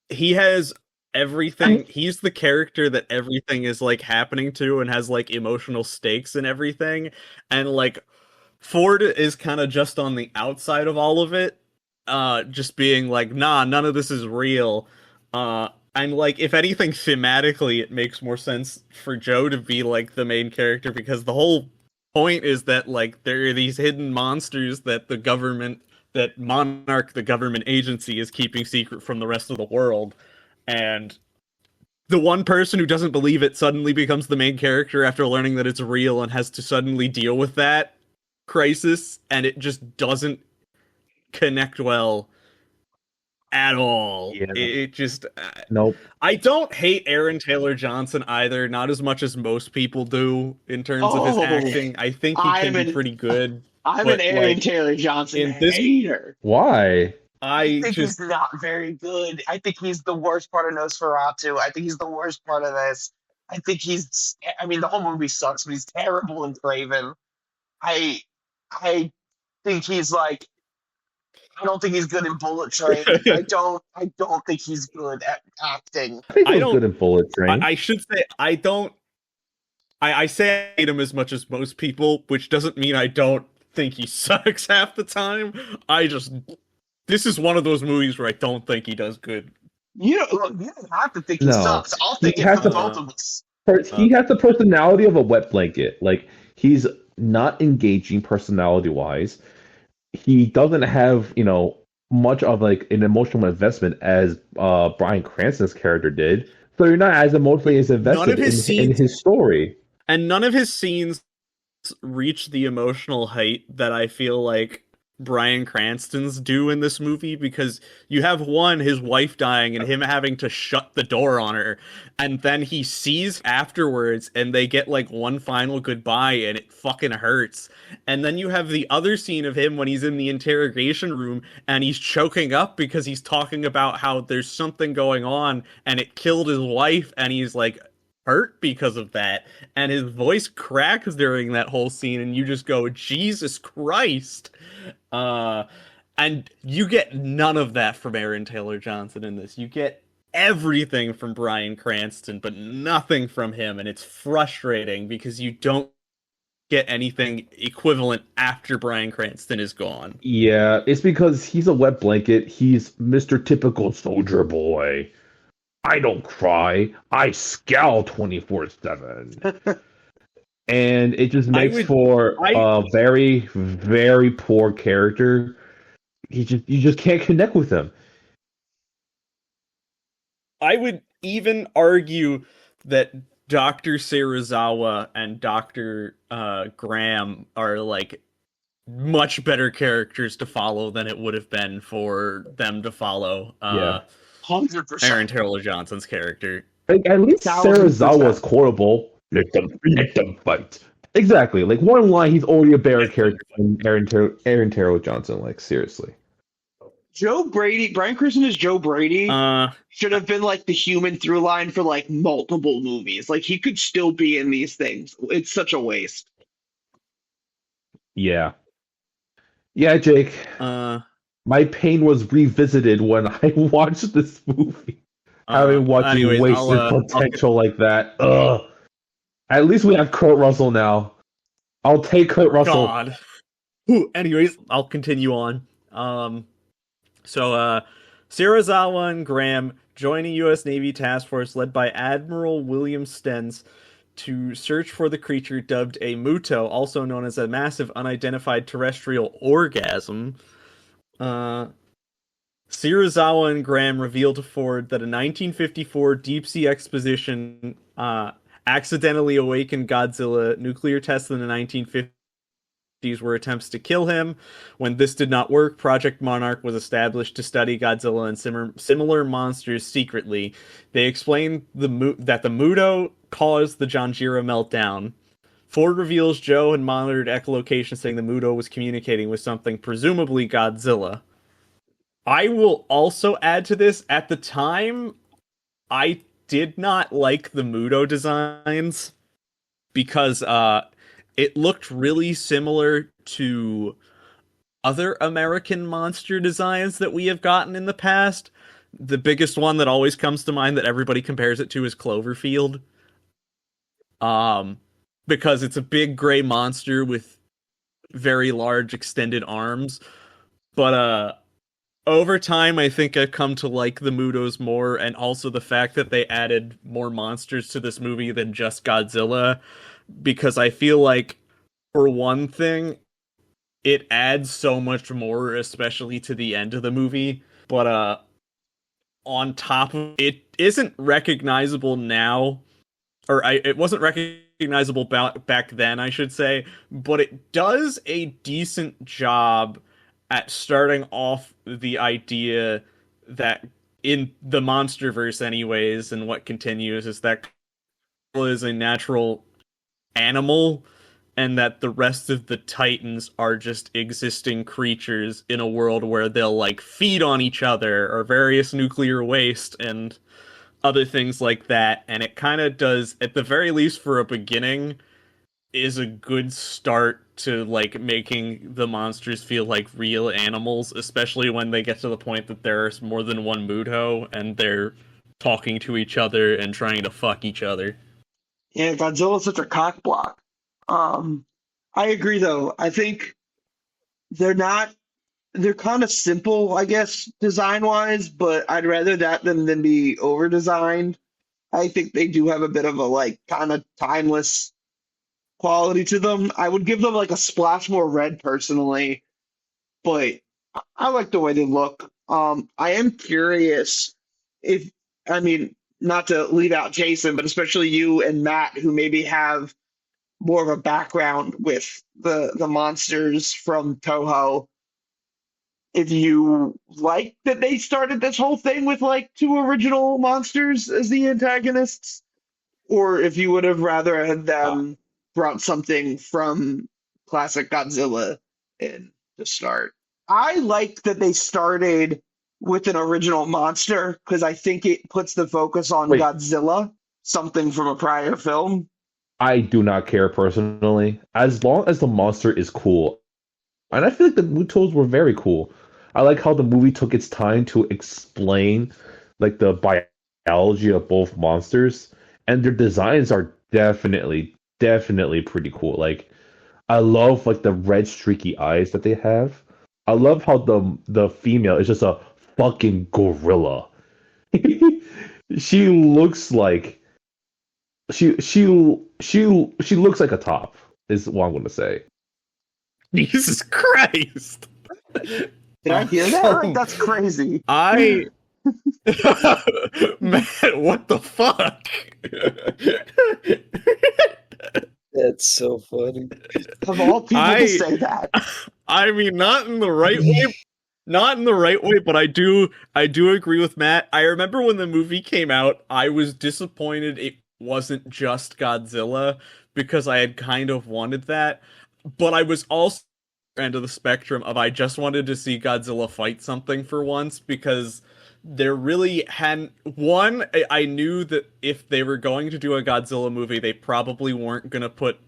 he has everything. He's the character that everything is like happening to and has like emotional stakes and everything, and like Ford is kind of just on the outside of all of it, just being like, nah, none of this is real. And like, if anything, thematically, it makes more sense for Joe to be like the main character, because the whole point is that like there are these hidden monsters that that Monarch, the government agency, is keeping secret from the rest of the world, and the one person who doesn't believe it suddenly becomes the main character after learning that it's real and has to suddenly deal with that crisis, and it just doesn't connect well at all. Yeah. It just nope. I don't hate Aaron Taylor Johnson either, not as much as most people do in terms of his acting. I think he can be pretty good. I'm an Aaron Taylor Johnson hater. Why? I think he's not very good. I think he's the worst part of Nosferatu. I think he's the worst part of this. I think the whole movie sucks, but he's terrible in Craven. I think he's like, I don't think he's good in Bullet Train. I don't think he's good at acting. I think he's good in Bullet Train. I should say I don't. I say I hate him as much as most people, which doesn't mean I don't think he sucks half the time. This is one of those movies where I don't think he does good. You don't have to think he sucks. I'll think it for both of us. He has the personality of a wet blanket. Like, he's not engaging personality-wise. He doesn't have, much of like an emotional investment as Bryan Cranston's character did. So you're not as emotionally as invested in his story. And none of his scenes reach the emotional height that I feel like Bryan Cranston's do in this movie, because you have his wife dying and him having to shut the door on her, and then he sees afterwards and they get like one final goodbye and it fucking hurts. And then you have the other scene of him when he's in the interrogation room and he's choking up because he's talking about how there's something going on and it killed his wife, and he's like hurt because of that, and his voice cracks during that whole scene, and you just go, Jesus Christ. And you get none of that from Aaron Taylor Johnson in this. You get everything from Bryan Cranston, but nothing from him, and it's frustrating because you don't get anything equivalent after Bryan Cranston is gone. Yeah, it's because he's a wet blanket. He's Mr. Typical Soldier Boy. I don't cry. I scowl 24/7. And it just makes for a very, very poor character. You just can't connect with him. I would even argue that Dr. Serizawa and Dr. Graham are like much better characters to follow than it would have been for them to follow 100%. Aaron Taylor Johnson's character. Like, at least Serizawa's quotable. Let them fight. Exactly. Like, one line, he's already a better character than Aaron Taylor Johnson. Like, seriously. Joe Brady, Bryan Cranston as Joe Brady should have been like the human through line for like multiple movies. Like, he could still be in these things. It's such a waste. Yeah. Yeah, Jake. My pain was revisited when I watched this movie. Having watched wasted potential like that. Ugh. At least we have Kurt Russell now. I'll take Kurt Russell. God. Anyways, I'll continue on. So Serizawa and Graham join a U.S. Navy task force led by Admiral William Stenz to search for the creature dubbed a Muto, also known as a massive unidentified terrestrial orgasm. Serizawa and Graham reveal to Ford that a 1954 deep-sea expedition accidentally awakened Godzilla. Nuclear tests in the 1950s were attempts to kill him. When this did not work, Project Monarch was established to study Godzilla and similar monsters secretly. They explained that the Muto caused the Janjira meltdown. Ford reveals Joe had monitored echolocation saying the Muto was communicating with something, presumably Godzilla. I will also add to this, at the time, I did not like the Muto designs because it looked really similar to other American monster designs that we have gotten in the past. The biggest one that always comes to mind that everybody compares it to is Cloverfield. Because it's a big gray monster with very large extended arms. But over time, I think I've come to like the Mutos more, and also the fact that they added more monsters to this movie than just Godzilla, because I feel like, for one thing, it adds so much more, especially to the end of the movie. But on top of it, isn't recognizable now, or it wasn't recognizable back then, I should say, but it does a decent job at starting off the idea that in the MonsterVerse anyways, and what continues, is that Godzilla is a natural animal, and that the rest of the Titans are just existing creatures in a world where they'll like feed on each other or various nuclear waste and other things like that. And it kind of does, at the very least for a beginning, is a good start to like making the monsters feel like real animals, especially when they get to the point that there's more than one Muto and they're talking to each other and trying to fuck each other. Yeah, Godzilla's such a cockblock. I agree though. I think they're kind of simple, I guess, design wise, but I'd rather that than be over designed. I think they do have a bit of a like kind of timeless quality to them. I would give them like a splash more red personally, but I like the way they look. I am curious if, I mean, not to leave out Jason, but especially you and Matt, who maybe have more of a background with the monsters from Toho, if you like that they started this whole thing with like two original monsters as the antagonists, or if you would have rather had them brought something from classic Godzilla in to start. I like that they started with an original monster because I think it puts the focus on Wait, Godzilla, something from a prior film. I do not care personally, as long as the monster is cool. And I feel like the Mutos were very cool. I like how the movie took its time to explain like the biology of both monsters, and their designs are definitely pretty cool. Like I love like the red streaky eyes that they have. I love how the female is just a fucking gorilla. She looks like she looks like a top is what I'm gonna say. Jesus Christ. Did I hear that right? That's crazy. I Man, what the fuck? That's so funny. Of all people to say that. I mean, not in the right way. Not in the right way, but I do agree with Matt. I remember when the movie came out, I was disappointed it wasn't just Godzilla because I had kind of wanted that. But I was also end of the spectrum of I just wanted to see Godzilla fight something for once because there really hadn't one. I knew that if they were going to do a Godzilla movie, they probably weren't going to put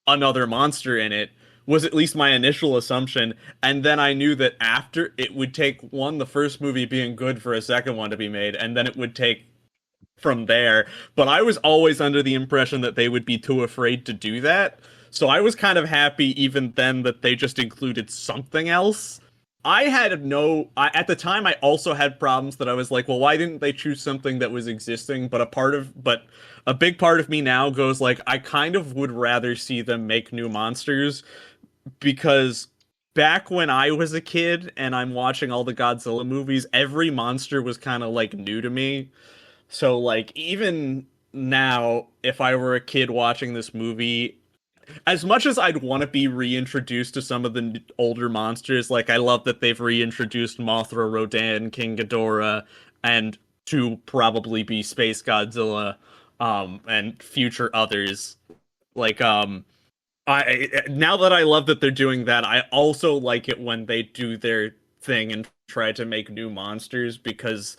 another monster in it, was at least my initial assumption. And then I knew that after it would take the first movie being good for a second one to be made, and then it would take from there. But I was always under the impression that they would be too afraid to do that. So I was kind of happy even then that they just included something else. At the time I also had problems that I was like, well, why didn't they choose something that was existing? But a big part of me now goes like, I kind of would rather see them make new monsters because back when I was a kid and I'm watching all the Godzilla movies, every monster was kind of like new to me. So like even now, if I were a kid watching this movie, as much as I'd want to be reintroduced to some of the older monsters, like I love that they've reintroduced Mothra, Rodan, King Ghidorah, and to probably be Space Godzilla, and future others. Like, I now that I love that they're doing that, I also like it when they do their thing and try to make new monsters because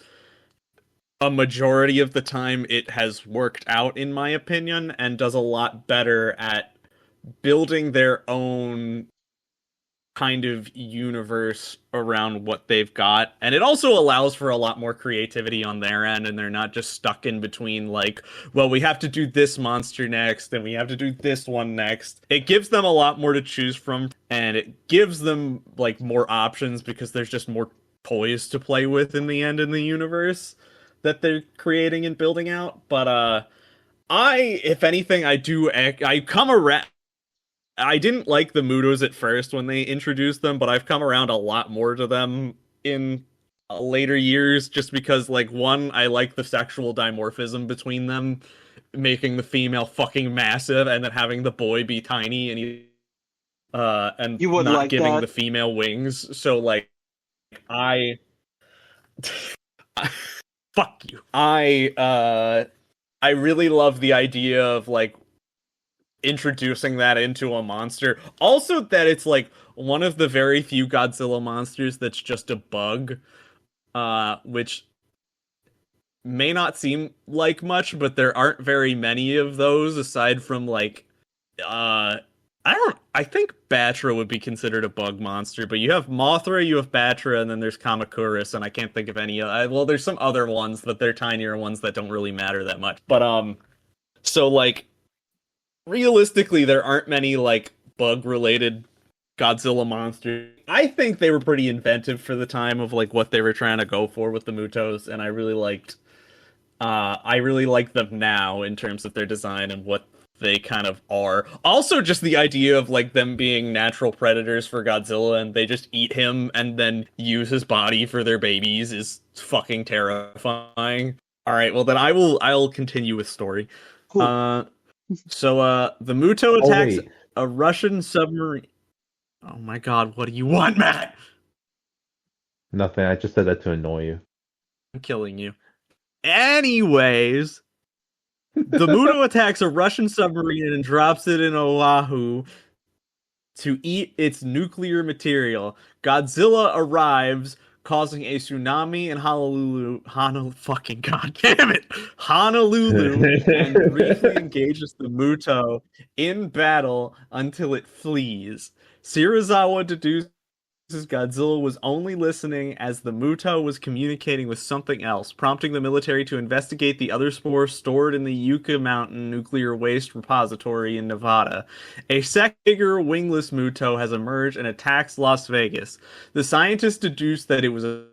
a majority of the time it has worked out in my opinion and does a lot better at building their own kind of universe around what they've got. And it also allows for a lot more creativity on their end, and they're not just stuck in between like, well, we have to do this monster next and we have to do this one next. It gives them a lot more to choose from, and it gives them like more options because there's just more toys to play with in the end in the universe that they're creating and building out. But if anything, I come around. I didn't like the Mutos at first when they introduced them, but I've come around a lot more to them in later years just because, like, one, I like the sexual dimorphism between them, making the female fucking massive and then having the boy be tiny and You would not like giving that. the female wings. So, like, I... Fuck you. I really love the idea of, like, introducing that into a monster. Also that it's like one of the very few Godzilla monsters that's just a bug, which may not seem like much, but there aren't very many of those aside from like I think Batra would be considered a bug monster, but you have Mothra, you have Batra, and then there's Kamacuras, and I can't think of any well, there's some other ones, but they're tinier ones that don't really matter that much. But so like realistically, there aren't many, like, bug-related Godzilla monsters. I think they were pretty inventive for the time of, like, what they were trying to go for with the Mutos, and I really like them now in terms of their design and what they kind of are. Also, just the idea of, like, them being natural predators for Godzilla, and they just eat him and then use his body for their babies is fucking terrifying. Alright, well then I'll continue with story. Cool. So the Muto Oh attacks wait, a Russian submarine. Oh my god, what do you want, Matt? nothing. I just said that to annoy you. I'm killing you. Anyways, the Muto attacks a Russian submarine and drops it in Oahu to eat its nuclear material. Godzilla arrives, causing a tsunami in Honolulu, fucking goddamn it, Honolulu, and briefly engages the Muto in battle until it flees. Shirazawa deduces Godzilla was only listening as the Muto was communicating with something else, prompting the military to investigate the other spores stored in the Yucca Mountain nuclear waste repository in Nevada. A second bigger wingless Muto has emerged and attacks Las Vegas. The scientists deduced that it was a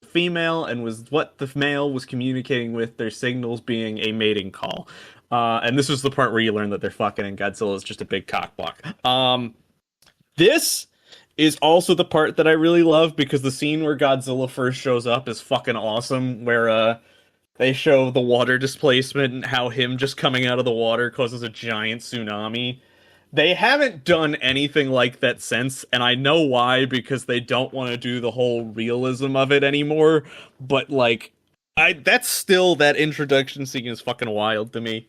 female and was what the male was communicating with, their signals being a mating call. And this was the part where you learn that they're fucking and Godzilla is just a big cockblock. This is also the part that I really love because the scene where Godzilla first shows up is fucking awesome, where they show the water displacement and how him just coming out of the water causes a giant tsunami. They haven't done anything like that since, and I know why, because they don't want to do the whole realism of it anymore, but like that's still, that introduction scene is fucking wild to me.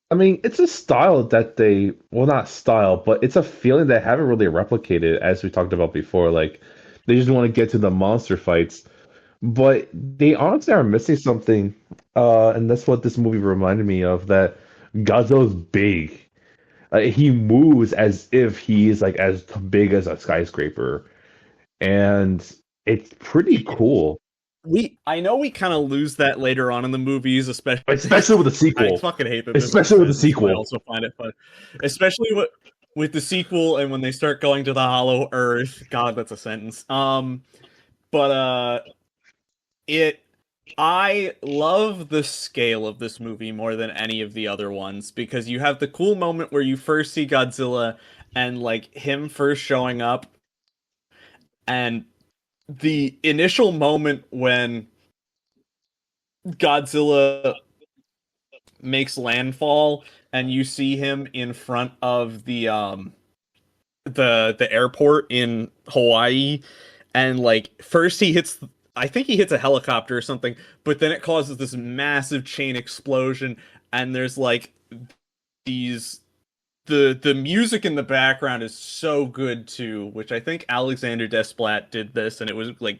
I mean, it's a style that they, well, not style, but it's a feeling they haven't really replicated, as we talked about before. Like, they just want to get to the monster fights, but they honestly are missing something. And that's what this movie reminded me of, that Godzilla's big. He moves as if he is like as big as a skyscraper, and it's pretty cool, I know we kind of lose that later on in the movies, especially especially with the I sequel. fucking hate that this is a Especially with the sentence, but I sequel. also find it fun. Especially with the sequel and when they start going to the Hollow Earth. God, that's a sentence. But it I love the scale of this movie more than any of the other ones because you have the cool moment where you first see Godzilla and like him first showing up, and the initial moment when Godzilla makes landfall and you see him in front of the airport in Hawaii, and like first he hits, I think he hits a helicopter or something, but then it causes this massive chain explosion, and there's like these the music in the background is so good too, which I think Alexander Desplat did this, and it was like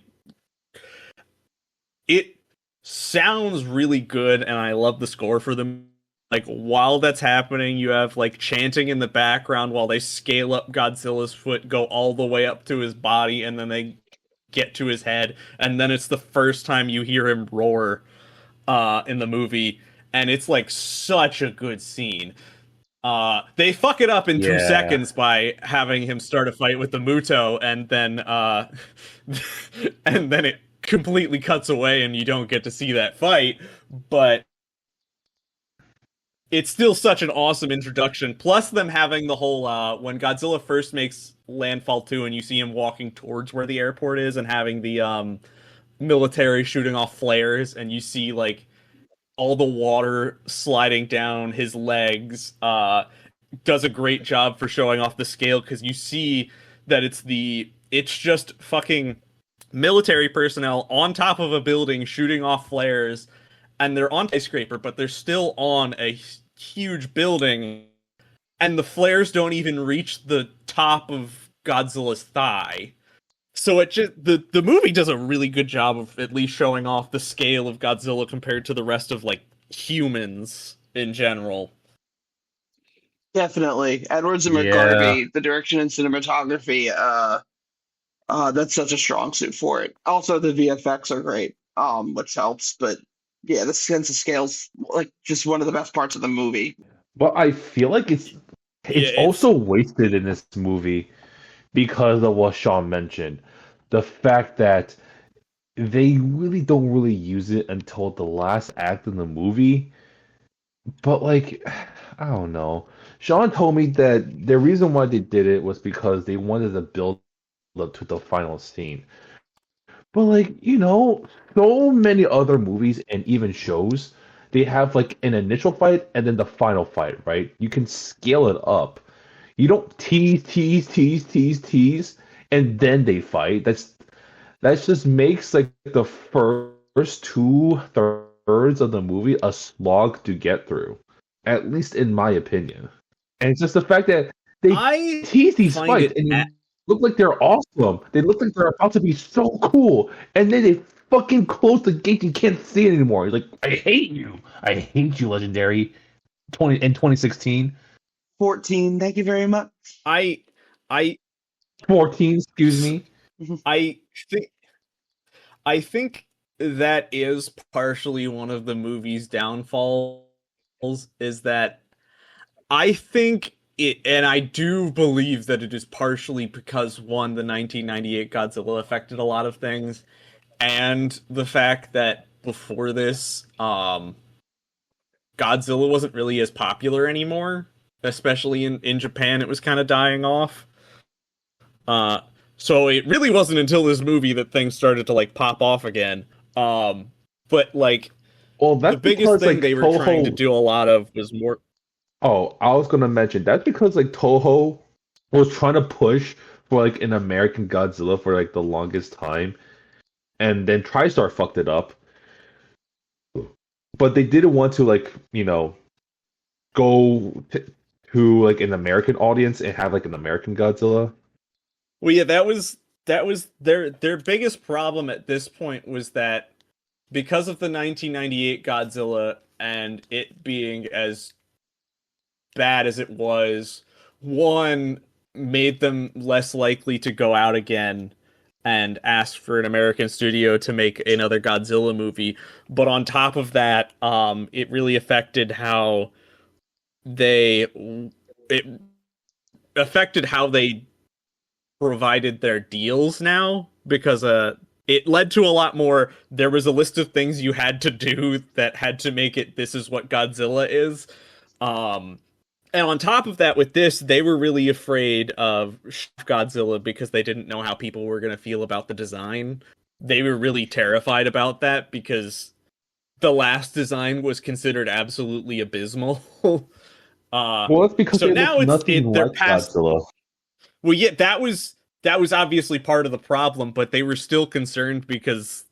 it sounds really good, and I love the score for them. Like while that's happening, you have like chanting in the background while they scale up Godzilla's foot, go all the way up to his body, and then they get to his head, and then it's the first time you hear him roar in the movie, and it's like such a good scene. They fuck it up in two Yeah. seconds by having him start a fight with the Muto, and then and then it completely cuts away, and you don't get to see that fight. But it's still such an awesome introduction. Plus, them having the whole when Godzilla first makes landfall too, and you see him walking towards where the airport is, and having the military shooting off flares, and you see like all the water sliding down his legs, does a great job for showing off the scale because you see that it's just fucking military personnel on top of a building shooting off flares, and they're on a skyscraper, but they're still on a huge building, and the flares don't even reach the top of Godzilla's thigh. So it just the movie does a really good job of at least showing off the scale of Godzilla compared to the rest of like humans in general. Definitely. Edwards and Yeah. McGarvey, the direction and cinematography, that's such a strong suit for it. Also, the VFX are great, which helps. But yeah, the sense of scale's like just one of the best parts of the movie. But I feel like Yeah, it's also wasted in this movie because of what Sean mentioned. The fact that they really don't really use it until the last act in the movie. But like, I don't know. Sean told me that the reason why they did it was because they wanted to build up to the final scene. But like, so many other movies and even shows they have like an initial fight and then the final fight, right? You can scale it up. You don't tease, and then they fight. That just makes like the first two-thirds of the movie a slog to get through, at least in my opinion. And it's just the fact that they I tease these find fights it and they look like they're awesome. They look like they're about to be so cool, and then they fucking close the gate. You can't see it anymore. You're like, I hate you. I hate you, Legendary. 2016, 14. Thank you very much. I 14. Excuse me. I think I think that is partially one of the movie's downfalls, is that I think it, and I do believe that it is partially because one, the 1998 Godzilla affected a lot of things, and the fact that before this, Godzilla wasn't really as popular anymore, especially in Japan. It was kind of dying off. So it really wasn't until this movie that things started to like pop off again. But like Well, the that's biggest because thing like they were trying to Toho. do a lot of was more. Oh, I was gonna mention that's because like Toho was trying to push for like an American Godzilla for like the longest time, and then TriStar fucked it up. But they didn't want to like go to like an American audience and have like an American Godzilla. Well, yeah, that was their biggest problem at this point, was that because of the 1998 Godzilla and it being as bad as it was, one, made them less likely to go out again and ask for an American studio to make another Godzilla movie. But on top of that, it really affected how they it affected how they provided their deals now, because it led to a lot more. There was a list of things you had to do that had to make it, this is what Godzilla is. And on top of that, with this, they were really afraid of Godzilla because they didn't know how people were going to feel about the design. They were really terrified about that because the last design was considered absolutely abysmal. Well, that's because So they now look nothing they're like past. Godzilla. Well, yeah, that was obviously part of the problem, but they were still concerned because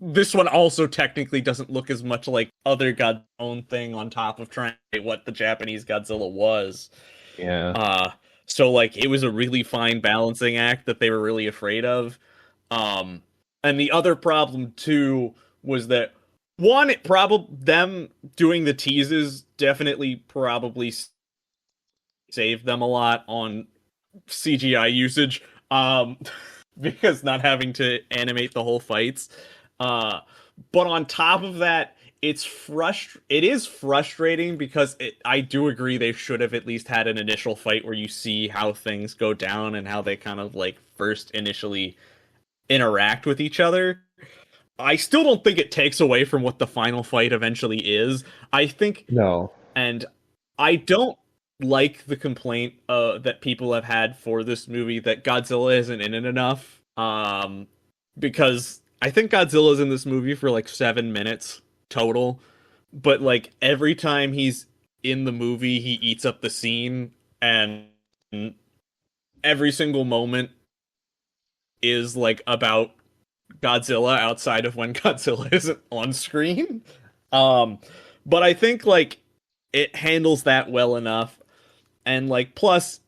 this one also technically doesn't look as much like other God's own thing, on top of trying to say what the Japanese Godzilla was. Yeah. So like it was a really fine balancing act that they were really afraid of. And the other problem too was that, one, it probably, them doing the teases definitely probably saved them a lot on CGI usage. Because not having to animate the whole fights. But on top of that, it is frustrating because I do agree they should have at least had an initial fight where you see how things go down and how they kind of like first initially interact with each other. I still don't think it takes away from what the final fight eventually is. I think, No. and I don't like the complaint that people have had for this movie that Godzilla isn't in it enough. Because I think Godzilla's in this movie for like 7 minutes total, but like every time he's in the movie, he eats up the scene, and every single moment is like about Godzilla outside of when Godzilla isn't on screen. But I think like it handles that well enough. And like, plus,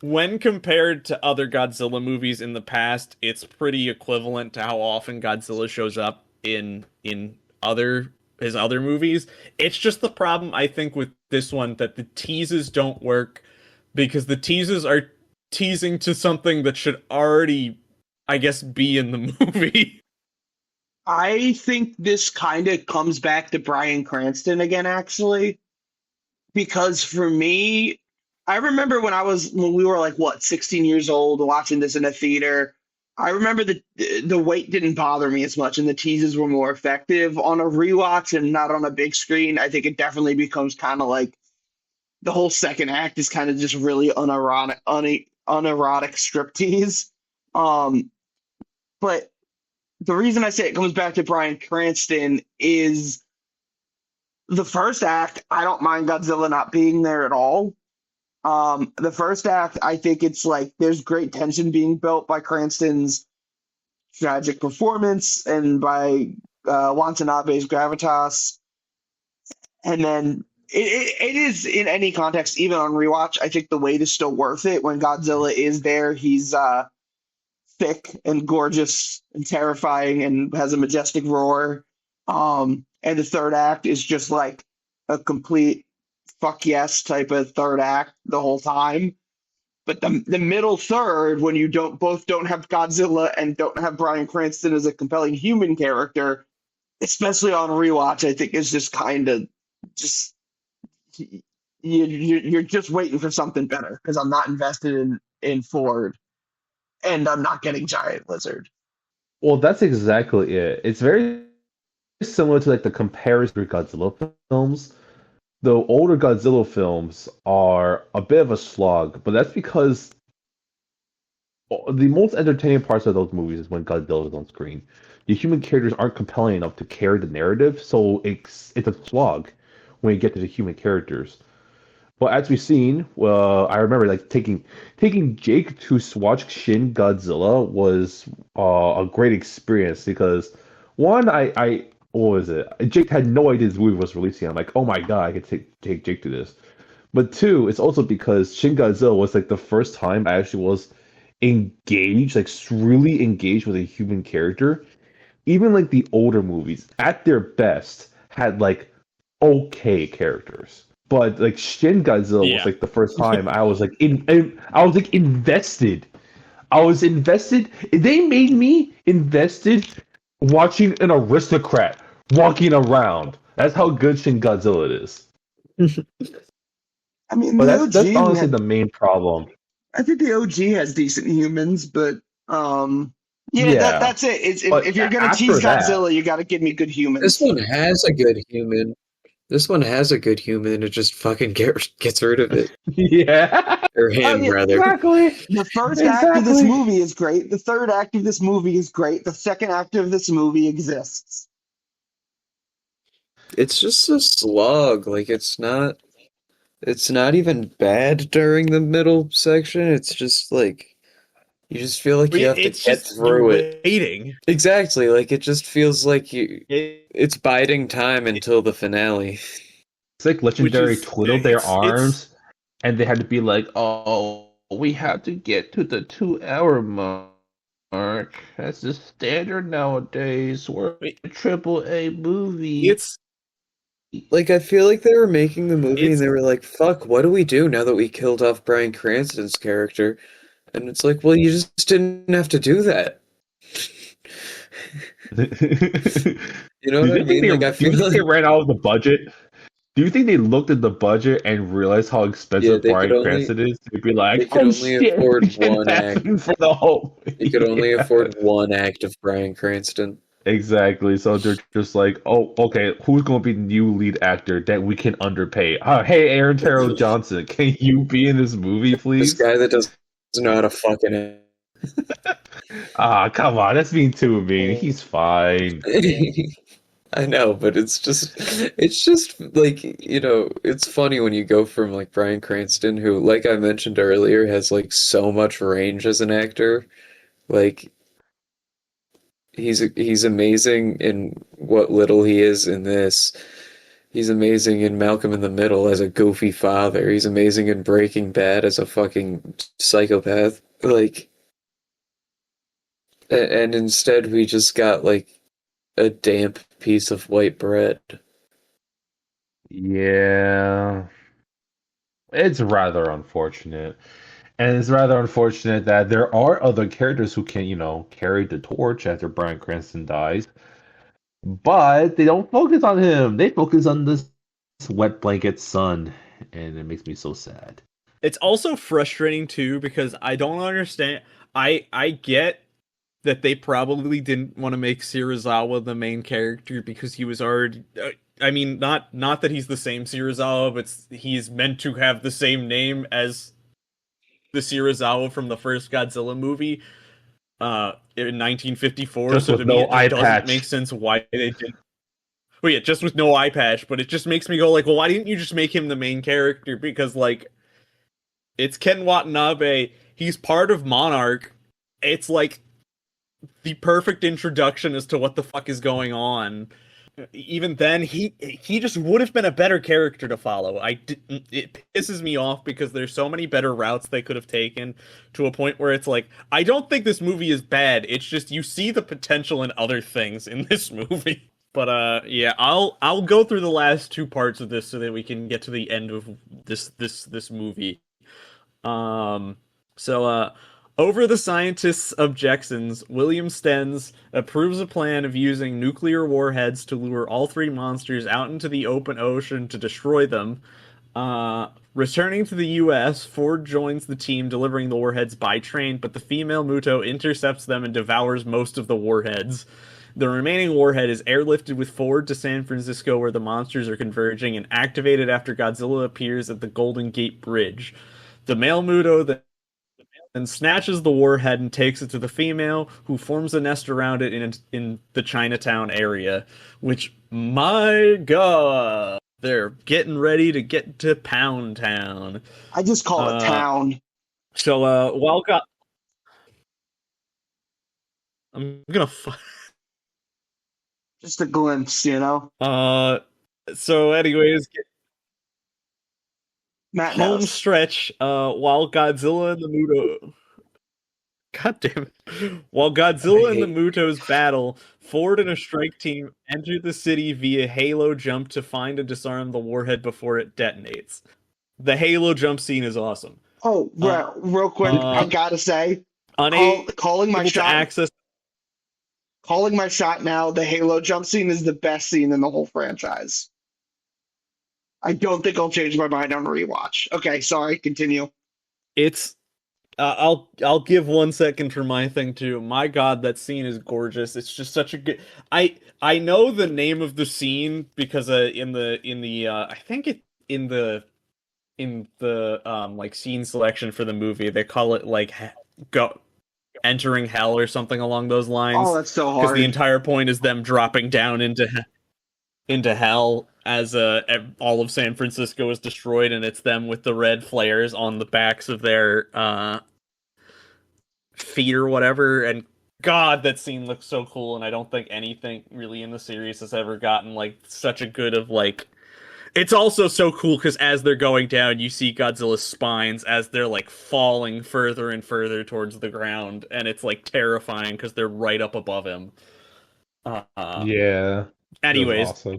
when compared to other Godzilla movies in the past, it's pretty equivalent to how often Godzilla shows up in his other movies. It's just the problem, I think, with this one, that the teases don't work because the teases are teasing to something that should already, I guess, be in the movie. I think this kind of comes back to Bryan Cranston again, actually, because for me, I remember when we were like, what, 16 years old, watching this in a theater. I remember the weight didn't bother me as much, and the teases were more effective on a rewatch and not on a big screen. I think it definitely becomes kind of like the whole second act is kind of just really unerotic striptease. But the reason I say it comes back to Bryan Cranston is the first act, I don't mind Godzilla not being there at all. The first act, I think it's like there's great tension being built by Cranston's tragic performance and by Watanabe's gravitas. And then it is in any context, even on rewatch, I think the wait is still worth it. When Godzilla is there, he's thick and gorgeous and terrifying and has a majestic roar. And the third act is just like a complete fuck yes type of third act the whole time. But the middle third, when you don't have Godzilla and don't have Bryan Cranston as a compelling human character, especially on rewatch, I think is just kind of just you're just waiting for something better because I'm not invested in Ford and I'm not getting Giant Lizard. Well, that's exactly it. It's very similar to like the comparison to Godzilla films. The older Godzilla films are a bit of a slog, but that's because the most entertaining parts of those movies is when Godzilla is on screen. The human characters aren't compelling enough to carry the narrative, so it's a slog when you get to the human characters. But as we've seen, I remember like taking Jake to watch Shin Godzilla was a great experience because one, I what was it? Jake had no idea this movie was releasing. I'm like, oh my god, I could take Jake to this. But two, it's also because Shin Godzilla was like the first time I actually was engaged, like really engaged with a human character. Even like the older movies, at their best, had like okay characters. But like Shin Godzilla was Yeah. like the first time I was like I was like invested. I was invested. They made me invested watching an aristocrat walking around. That's how good Shin Godzilla is. I mean, But the that's OG honestly the main problem. I think the OG has decent humans, but yeah, Yeah, that's it. but If you're gonna after tease that, Godzilla, you got to give me good This humans. one has a good human. This one has a good human, and it just fucking gets rid of it. yeah, Or him, yeah, rather. exactly, The first act of this exactly. movie is great. The third act of this movie is great. The second act of this movie exists. It's just a slog. Like, it's not even bad during the middle section. It's just like you just feel like you have to It's get just through you're it. waiting. Exactly. Like, it just feels like It, it's biding time until the finale. It's like which Legendary is twiddled their it's arms, and they had to be like, "Oh, we have to get to the 2 hour mark. That's the standard nowadays. We're a triple A movie." it's Like, I feel like they were making the movie and it's they were like, fuck, what do we do now that we killed off Bryan Cranston's character? And it's like, well, you just didn't have to do that. You know what I mean? Like, I Do you feel think they like, ran out of the budget? Do you think they looked at the budget and realized how yeah, expensive Bryan Cranston is? They'd be like, they could "Oh only shit, afford we can one pass act. him for the whole." They could only Yeah. afford one act of Bryan Cranston. Exactly. So they're just like, "Oh, okay, who's going to be the new lead actor that we can underpay? Hey, Aaron Taylor Johnson, can you be in this movie, This please?" guy that doesn't know how to fucking act. Ah, come on, that's being too mean. He's fine. I know, but it's just like, it's funny when you go from like Bryan Cranston, who, like I mentioned earlier, has like so much range as an actor. Like, he's amazing in what little he is in this. He's amazing in Malcolm in the Middle as a goofy father. He's amazing in Breaking Bad as a fucking psychopath. Like, and instead we just got like a damp piece of white bread. Yeah, it's rather unfortunate. And it's rather unfortunate that there are other characters who can, carry the torch after Bryan Cranston dies. But they don't focus on him. They focus on this wet blanket son. And it makes me so sad. it's also frustrating too because I don't understand. I get that they probably didn't want to make Serizawa the main character because he was already. I mean, not that he's the same Serizawa, but he's meant to have the same name as the Serizawa from the first Godzilla movie, in 1954. Just So with to me, no it eye just doesn't make patch. sense why they didn't. Well, yeah, just with no eye patch, but it just makes me go like, well, why didn't you just make him the main character? Because like, it's Ken Watanabe. He's part of Monarch. It's like the perfect introduction as to what the fuck is going on. Even then, he just would have been a better character to follow. It pisses me off because there's so many better routes they could have taken to a point where it's like, I don't think this movie is bad. It's just you see the potential in other things in this movie. But yeah, I'll go through the last two parts of this so that we can get to the end of this movie. Um, so over the scientists' objections, William Stenz approves a plan of using nuclear warheads to lure all three monsters out into the open ocean to destroy them. Returning to the U.S., Ford joins the team delivering the warheads by train, but the female Muto intercepts them and devours most of the warheads. The remaining warhead is airlifted with Ford to San Francisco, where the monsters are converging, and activated after Godzilla appears at the Golden Gate Bridge. The male Muto then snatches the warhead and takes it to the female, who forms a nest around it in the Chinatown area. Which, my god, they're getting ready to get to Pound Town. I just call it town. So, I'm gonna. Just a glimpse, you know. So, anyways. Matt Home knows. stretch, while Godzilla and the Muto... God damn it. While Godzilla and the Mutos battle, Ford and a strike team enter the city via Halo jump to find and disarm the warhead before it detonates. The Halo jump scene is awesome. Oh, real quick, I gotta say, calling my shot. Calling my shot now, the Halo jump scene is the best scene in the whole franchise. I don't think I'll change my mind on rewatch. Okay, sorry, continue. It's I'll give 1 second for my thing too. My god, that scene is gorgeous. It's just such a good I know the name of the scene because in the I think it in the like scene selection for the movie, they call it like entering hell or something along those lines. Oh, that's so hard. Because the entire point is them dropping down into hell as all of San Francisco is destroyed, and it's them with the red flares on the backs of their feet or whatever. And god, that scene looks so cool, and I don't think anything really in the series has ever gotten like such a good of like. It's also so cool because as they're going down, you see Godzilla's spines as they're like falling further and further towards the ground, and it's like terrifying because they're right up above him. Yeah. Anyways, awesome.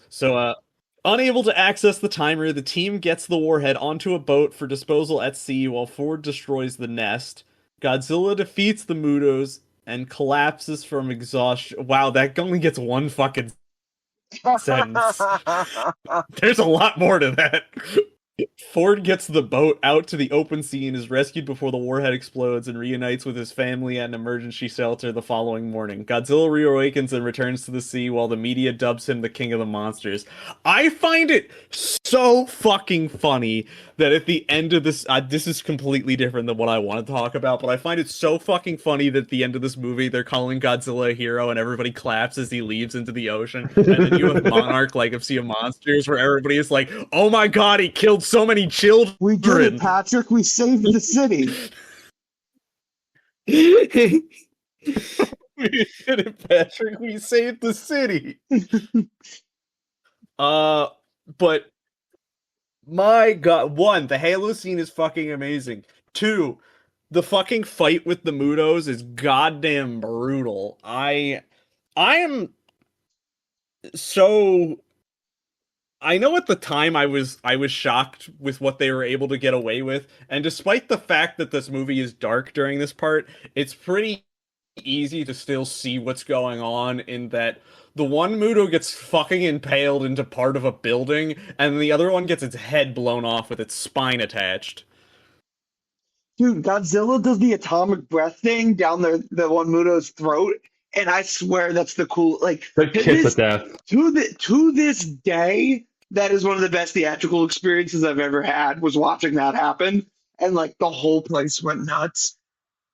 So, unable to access the timer, the team gets the warhead onto a boat for disposal at sea while Ford destroys the nest. Godzilla defeats the Mutos and collapses from exhaustion. Wow, that only gets one fucking sentence. There's a lot more to that. Ford gets the boat out to the open sea and is rescued before the warhead explodes and reunites with his family at an emergency shelter the following morning. Godzilla reawakens and returns to the sea while the media dubs him the king of the monsters. I find it so fucking funny that at the end of this, this is completely different than what I want to talk about, but I find it so fucking funny that at the end of this movie, they're calling Godzilla a hero and everybody claps as he leaves into the ocean. And then you have Monarch, like of Sea of Monsters, where everybody is like, oh my god, he killed so many children. We did it, Patrick. We saved the city. We did it, Patrick. We saved the city. But my god, one, the Halo scene is fucking amazing. Two, the fucking fight with the Mutos is goddamn brutal. I am so. I know at the time I was shocked with what they were able to get away with, and despite the fact that this movie is dark during this part, it's pretty easy to still see what's going on in that the one Muto gets fucking impaled into part of a building, and the other one gets its head blown off with its spine attached. Dude, Godzilla does the atomic breath thing down the one Muto's throat, and I swear that's the cool The kiss of death. To this day, that is one of the best theatrical experiences I've ever had, was watching that happen, and like the whole place went nuts.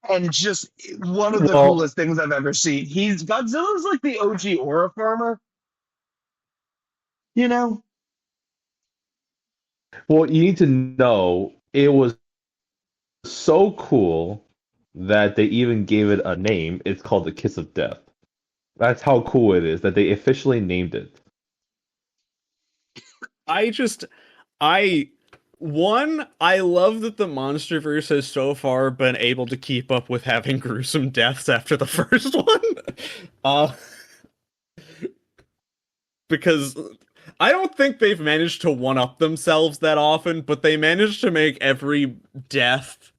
And just one of the coolest things I've ever seen. Godzilla's like the OG horror farmer. you know? Well, you need to know it was so cool that they even gave it a name. It's called the Kiss of Death. That's how cool it is that they officially named it. I just I I love that the MonsterVerse has so far been able to keep up with having gruesome deaths after the first one. Uh because I don't think they've managed to one up themselves that often, but they managed to make every death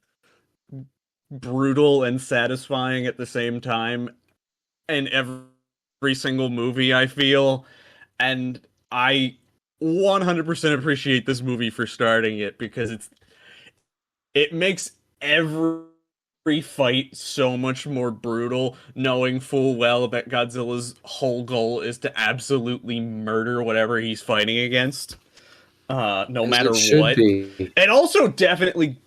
brutal and satisfying at the same time in every single movie, I feel. And I 100% appreciate this movie for starting it because it makes every fight so much more brutal, knowing full well that Godzilla's whole goal is to absolutely murder whatever he's fighting against, no As matter it should what. be. It also definitely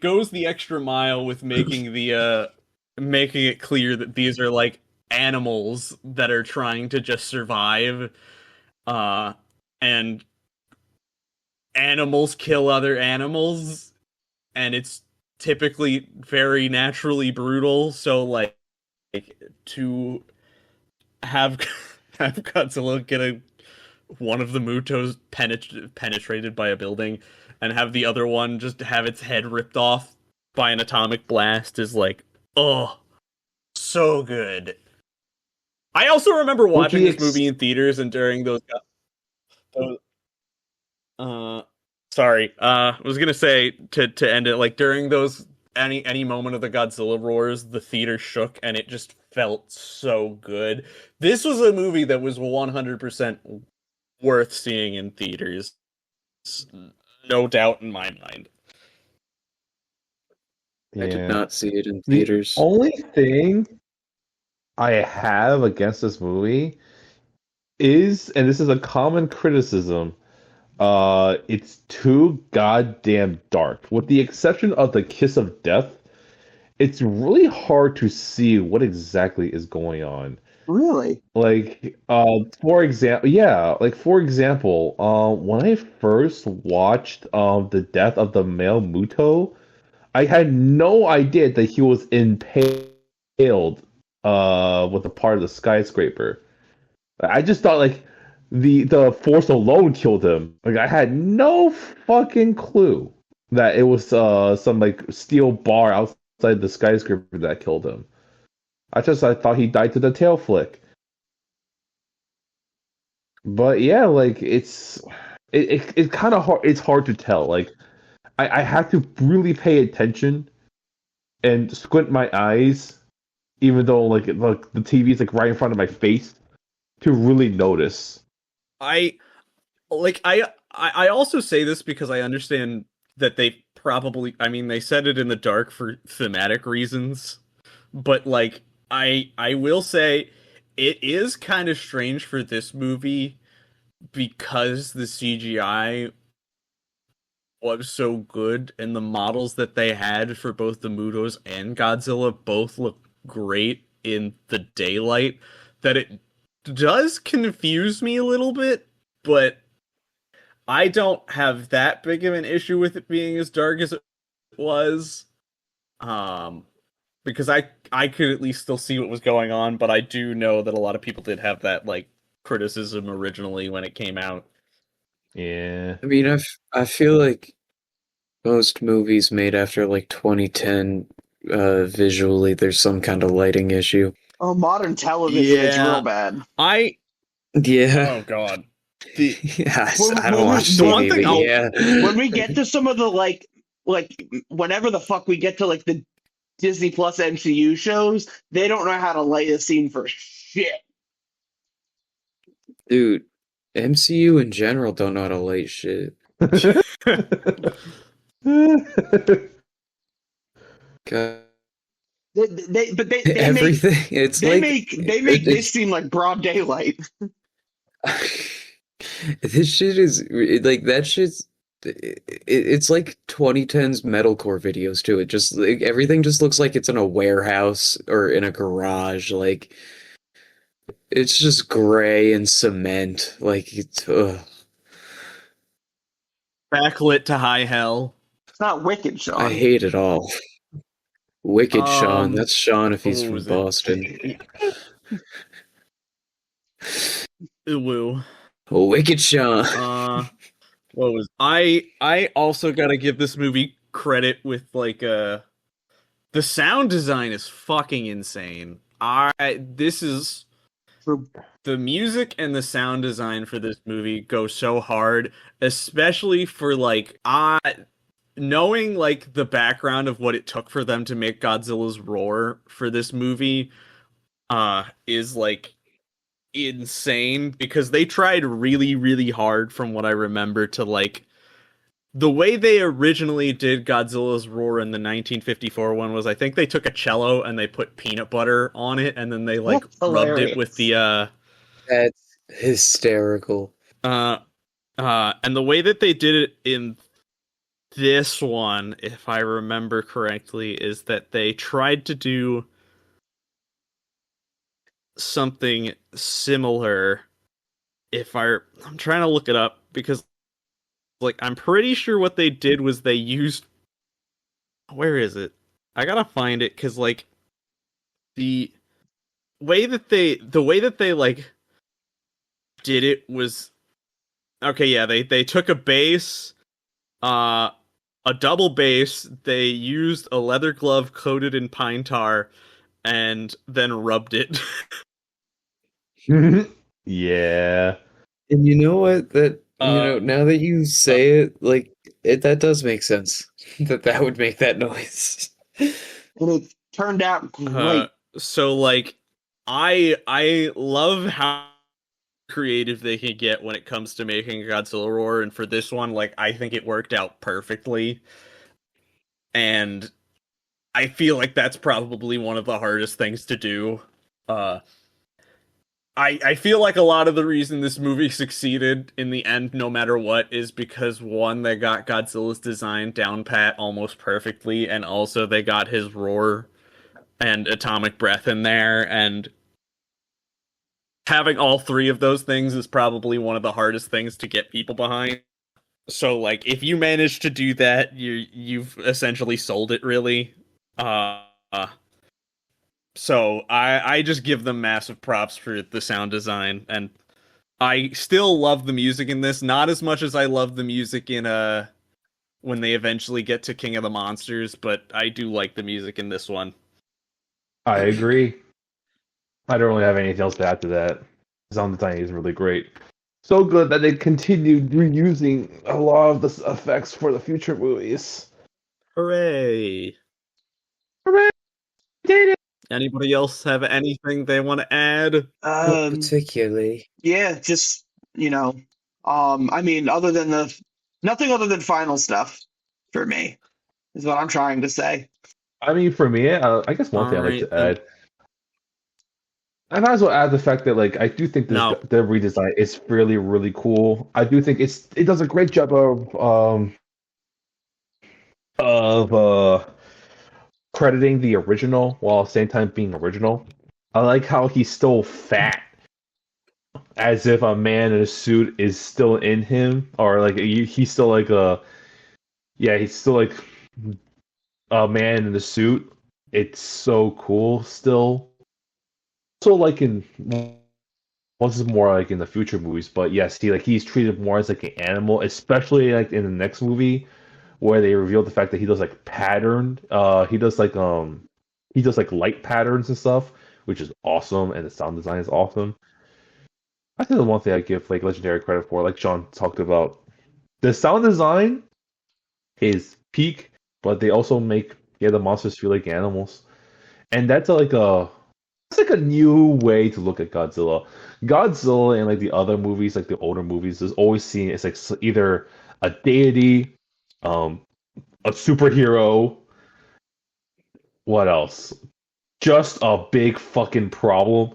goes the extra mile with making it clear that these are like animals that are trying to just survive, and animals kill other animals, and it's typically very naturally brutal. So like to have have Godzilla get one of the Mutos penetrated by a building, and have the other one just have its head ripped off by an atomic blast is like, oh, so good. I also remember With watching the this movie in theaters, and during those uh sorry, I was gonna say to end it, like during those any moment of the Godzilla roars, the theater shook and it just felt so good. This was a movie that was 100% worth seeing in theaters. No doubt in my mind. I did Yeah. not see it in The theaters. only thing I have against this movie is, and this is a common criticism, it's too goddamn dark. With the exception of the Kiss of Death, it's really hard to see what exactly is going on. Really? Like, for example, yeah, like for example, when I first watched the death of the male Muto, I had no idea that he was impaled with a part of the skyscraper. I just thought like the force alone killed him. Like I had no fucking clue that it was some like steel bar outside the skyscraper that killed him. I thought he died to the tail flick. But yeah, like it's kind of hard. It's hard to tell. Like I have to really pay attention and squint my eyes, even though like the TV is like right in front of my face to really notice. I like I also say this because I understand that they probably, I mean, they said it in the dark for thematic reasons, but like I will say it is kind of strange for this movie because the CGI was so good and the models that they had for both the Mutos and Godzilla both look great in the daylight, that it does confuse me a little bit, but I don't have that big of an issue with it being as dark as it was. Um because I could at least still see what was going on, but I do know that a lot of people did have that like criticism originally when it came out. Yeah. I mean, I feel like most movies made after like 2010, visually, there's some kind of lighting issue. Oh, modern television is real Yeah. bad. Yeah. Oh god. Yes, When- I don't when we- watch the one TV, thing but I'll- yeah. When we get to some of the like whenever the fuck we get to like the Disney Plus MCU shows, they don't know how to light a scene for shit. Dude, MCU in general don't know how to light shit. God, But they make everything. It's they like make this seem like broad daylight. this shit is like that shit's. It's like 2010's metalcore videos too. It just like everything just looks like it's in a warehouse or in a garage. Like It's just gray and cement. Like it's Backlit to high hell. It's not Wicked, I Sean. hate it all. Wicked Sean. Um, That's Sean if he's what from was it? Boston. Woo. Wicked Sean. What was I also gotta give this movie credit with like the sound design is fucking insane. This is True. the music and the sound design for this movie go so hard, especially for like knowing like the background of what it took for them to make Godzilla's roar for this movie is like insane because they tried really really hard from what I remember to like the way they originally did Godzilla's roar in the 1954 one was I think they took a cello and they put peanut butter on it and then they like That's rubbed it with hilarious. the That's hysterical. and the way that they did it in this one, if I remember correctly, is that they tried to do something similar. I'm trying to look it up because like I'm pretty sure what they did was they used where is it? I gotta find it because like the the way that they like did it was okay. Yeah, they took a bass, a double bass. They used a leather glove coated in pine tar, and then rubbed it. Yeah. And you know what? uh, Now that you uh, say it, like that does make sense. That would make that noise. And it turned out uh, great. so like I love how creative they can get when it comes to making a Godzilla roar, and for this one, like I think it worked out perfectly. And I feel like that's probably one of the hardest things to do. Uh, I feel like a lot of the reason this movie succeeded in the end, no matter what, is because one, they got Godzilla's design down pat almost perfectly, and also they got his roar and atomic breath in there, and having all three of those things is probably one of the hardest things to get people behind. So like if you manage to do that, you've essentially sold it really. Uh so I just give them massive props for the sound design, and I still love the music in this, not as much as I love the music in when they eventually get to King of the Monsters, but I do like the music in this one. I agree. I don't really have anything else to add to that. Sound design is really great. So good that they continued reusing a lot of the effects for the future movies. Hooray! Hooray! Did it! Anybody else have anything they want to add? Not Um, particularly. yeah, just I mean, nothing other than final stuff for me is what I'm trying to say. I mean, for me, I guess one All thing I'd like right, to then. add, I might as well add the fact that like I do think No. the redesign is really cool. I do think it does a great job of crediting the original while at the same time being original. I like how he's still fat, as if a man in a suit is still in him, or like he's still like he's still like a man in the suit. It's so cool still. So like in this is more like in the future movies, but yes, he's treated more as like an animal, especially like in the next movie where they revealed the fact that he does like patterned he does like light patterns and stuff, which is awesome, and the sound design is awesome. I think the one thing I give like legendary credit for, like John talked about, the sound design is peak, but they also make the monsters feel like animals. And it's like a new way to look at Godzilla. Godzilla and like the other movies, like the older movies, is always seen as like either a deity, um, a superhero. What else? Just a big fucking problem.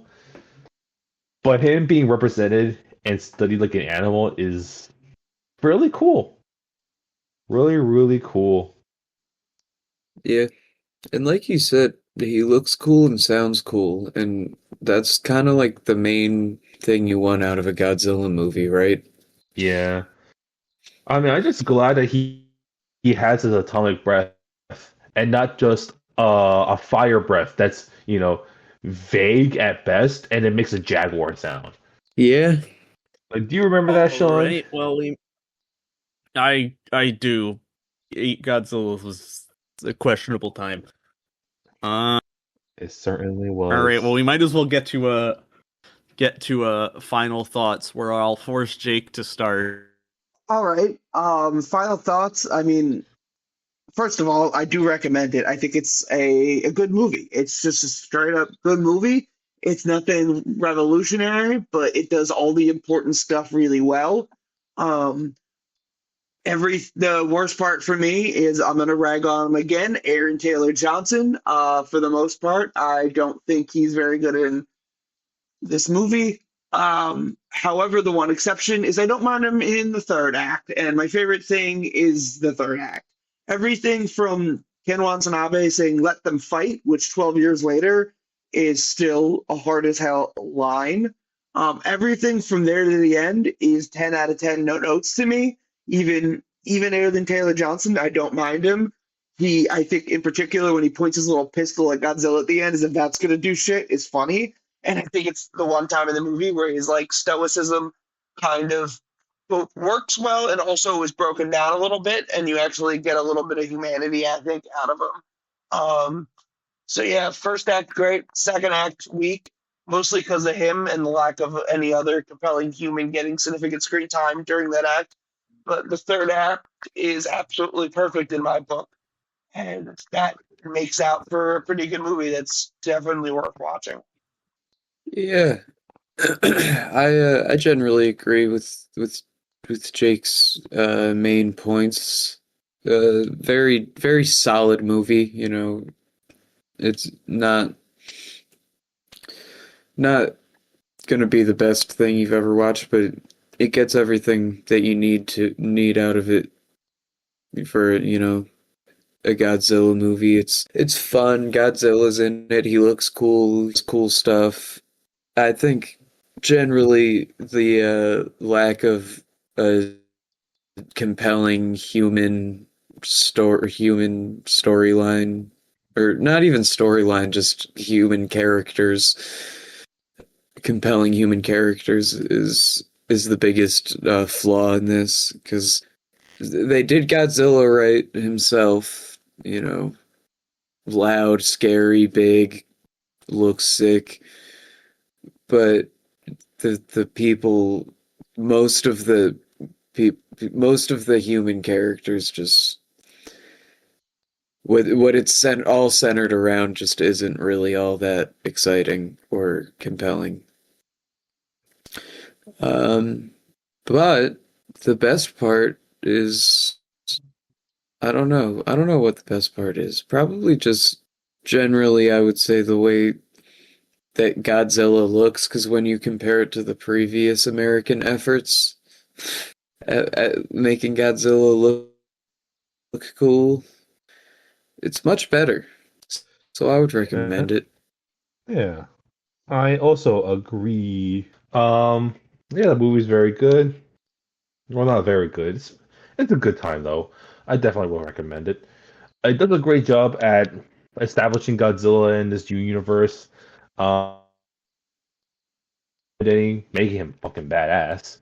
But him being represented and studied like an animal is really cool. Really cool. Yeah. And like you said, he looks cool and sounds cool. And That's kind of like the main thing you want out of a Godzilla movie, right? Yeah. I mean, I'm just glad that he has his atomic breath and not just a fire breath that's, vague at best and it makes a jaguar sound. Yeah. Like, do you remember that, All Sean? right. Well, I do. Godzilla was a questionable time. Uh, It certainly all right. Well, was. we might as well get to final thoughts, where I'll force Jake to start. All right. Final thoughts. I mean, first of all, I do recommend it. I think it's a good movie. It's just a straight up good movie. It's nothing revolutionary, but it does all the important stuff really well. Um, the worst part for me is I'm gonna rag on him again, Aaron Taylor Johnson. For the most part, I don't think he's very good in this movie. However, the one exception is I don't mind him in the third act, and my favorite thing is the third act. Everything from Ken Watanabe saying "Let them fight," which 12 years later is still a hard as hell line. Everything from there to the end is 10 out of 10 no notes to me. Even Aaron Taylor Johnson, I don't mind him. I think in particular when he points his little pistol at Godzilla at the end, as if that's gonna do shit, is funny. And I think it's the one time in the movie where his like stoicism kind of both works well and also is broken down a little bit, and you actually get a little bit of humanity, I think, out of him. So yeah, first act great, second act weak, mostly because of him and the lack of any other compelling human getting significant screen time during that act. But the third act is absolutely perfect in my book, and that makes out for a pretty good movie that's definitely worth watching. Yeah. I generally agree with Jake's main points. Very solid movie, you know. It's not gonna be the best thing you've ever watched, but it gets everything that you need out of it for, a Godzilla movie. It's fun. Godzilla's in it. He looks cool. It's cool stuff. I think generally the lack of a compelling human storyline, or not even storyline, just human characters, compelling human characters is the biggest flaw in this, because they did Godzilla right himself, loud, scary, big, looks sick, but the people, most of the most of the human characters, just what it's all centered around just isn't really all that exciting or compelling. Um, but the best part is, I don't know. I don't know what the best part is. Probably just generally, I would say the way that Godzilla looks, because when you compare it to the previous American efforts at making Godzilla look cool, it's much better. So I would Yeah. recommend it. Yeah. I also agree. Yeah, the movie's very good. Well, not very good. It's a good time though. I definitely will recommend it. It does a great job at establishing Godzilla in this new universe. Um, making him fucking badass.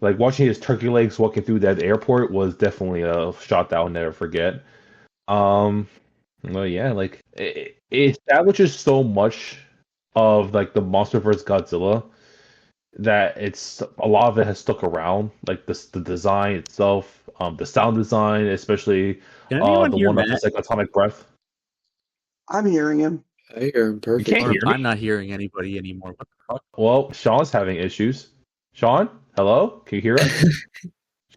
Like watching his turkey legs walking through that airport was definitely a shot that I'll never forget. Um, well, yeah, like it establishes so much of like the MonsterVerse Godzilla that it's a lot of it has stuck around, like the design itself, the sound design, especially Can anyone the hear one of Matt? his like atomic breath. I'm hearing him. I hear him You can't Or perfectly. hear I'm me? not hearing anybody anymore. What the fuck? Well, Sean's having issues. Sean, hello? Can you hear us?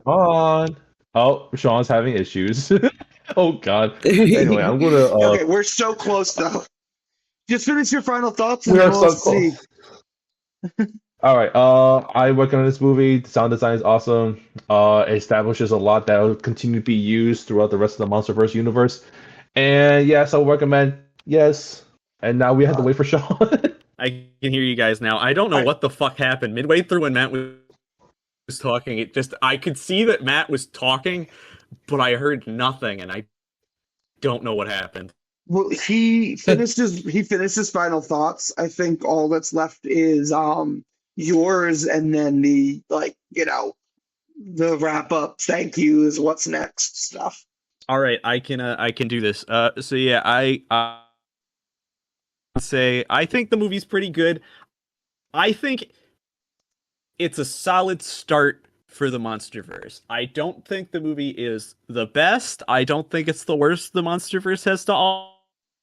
Sean. Oh, Sean's having issues. Oh God. Anyway, I'm gonna Okay, we're so close though. Just finish your final thoughts and we then are we'll so see. close. All right. I work on this movie. The sound design is awesome. It establishes a lot that will continue to be used throughout the rest of the MonsterVerse universe. And yes, I would recommend. Yes. And now we have to Uh, wait for Sean. I can hear you guys now. I don't know I- what the fuck happened. Midway through when Matt was talking, I could see that Matt was talking, but I heard nothing, and I don't know what happened. Well, he finished his final thoughts. I think all that's left is yours, and then the the wrap up, thank yous, what's next stuff. All right, I can do this. So yeah, I say I think the movie's pretty good. I think it's a solid start for the MonsterVerse. I don't think the movie is the best. I don't think it's the worst the MonsterVerse has to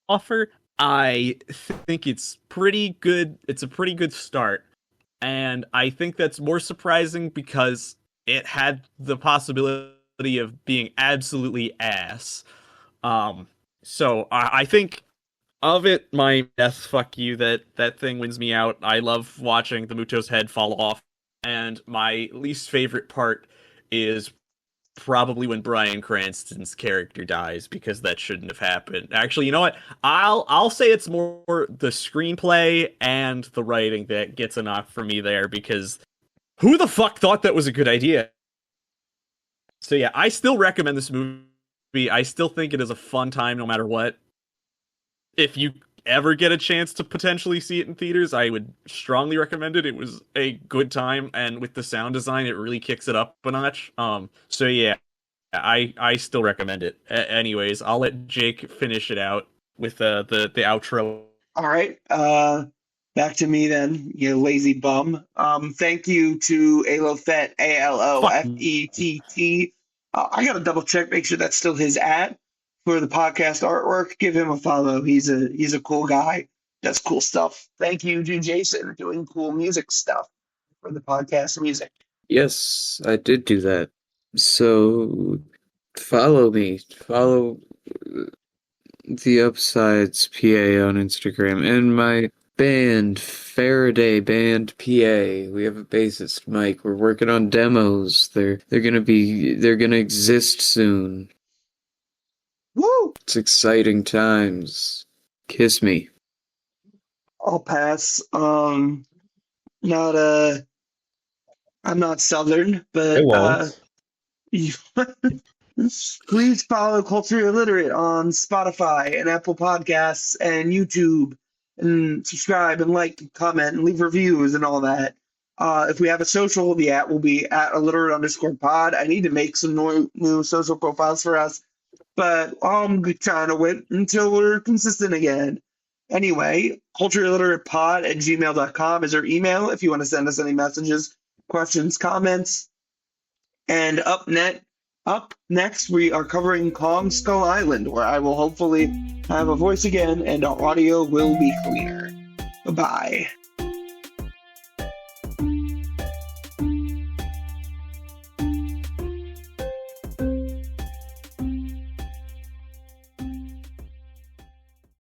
offer. I think it's pretty good. It's a pretty good start. And I think that's more surprising because it had the possibility of being absolutely ass. So I think of it, my death, fuck you, that thing wins me out. I love watching the Muto's head fall off. And my least favorite part is probably when Bryan Cranston's character dies, because that shouldn't have happened. Actually, you know what? I'll say it's more the screenplay and the writing that gets a knock for me there, because who the fuck thought that was a good idea? So yeah, I still recommend this movie. I still think it is a fun time no matter what. If you ever get a chance to potentially see it in theaters, I would strongly recommend it. It was a good time, and with the sound design, it really kicks it up a notch. So yeah, I still recommend it. Anyways, I'll let Jake finish it out with the outro. All right, back to me then, you lazy bum. Thank you to Alofett, Alofett. I gotta double check, make sure that's still his @ for the podcast artwork. Give him a follow. He's a cool guy. Does cool stuff. Thank you to Jason doing cool music stuff for the podcast music. Yes, I did do that. So follow me. Follow the Upsides PA on Instagram and my band, Faraday Band PA. We have a bassist, Mike. We're working on demos. They're gonna exist soon. Woo! It's exciting times. Kiss me. I'll pass. I'm not Southern, but It won't. please follow Culture Illiterate on Spotify and Apple Podcasts and YouTube, and subscribe and like and comment and leave reviews and all that. If we have a social, the @ will be @illiterate_pod. I need to make some new social profiles for us, but I'm trying to wait until we're consistent again. Anyway, cultureilliteratepod@gmail.com is our email if you want to send us any messages, questions, comments. And up next, we are covering Kong Skull Island, where I will hopefully have a voice again and our audio will be cleaner. Bye-bye.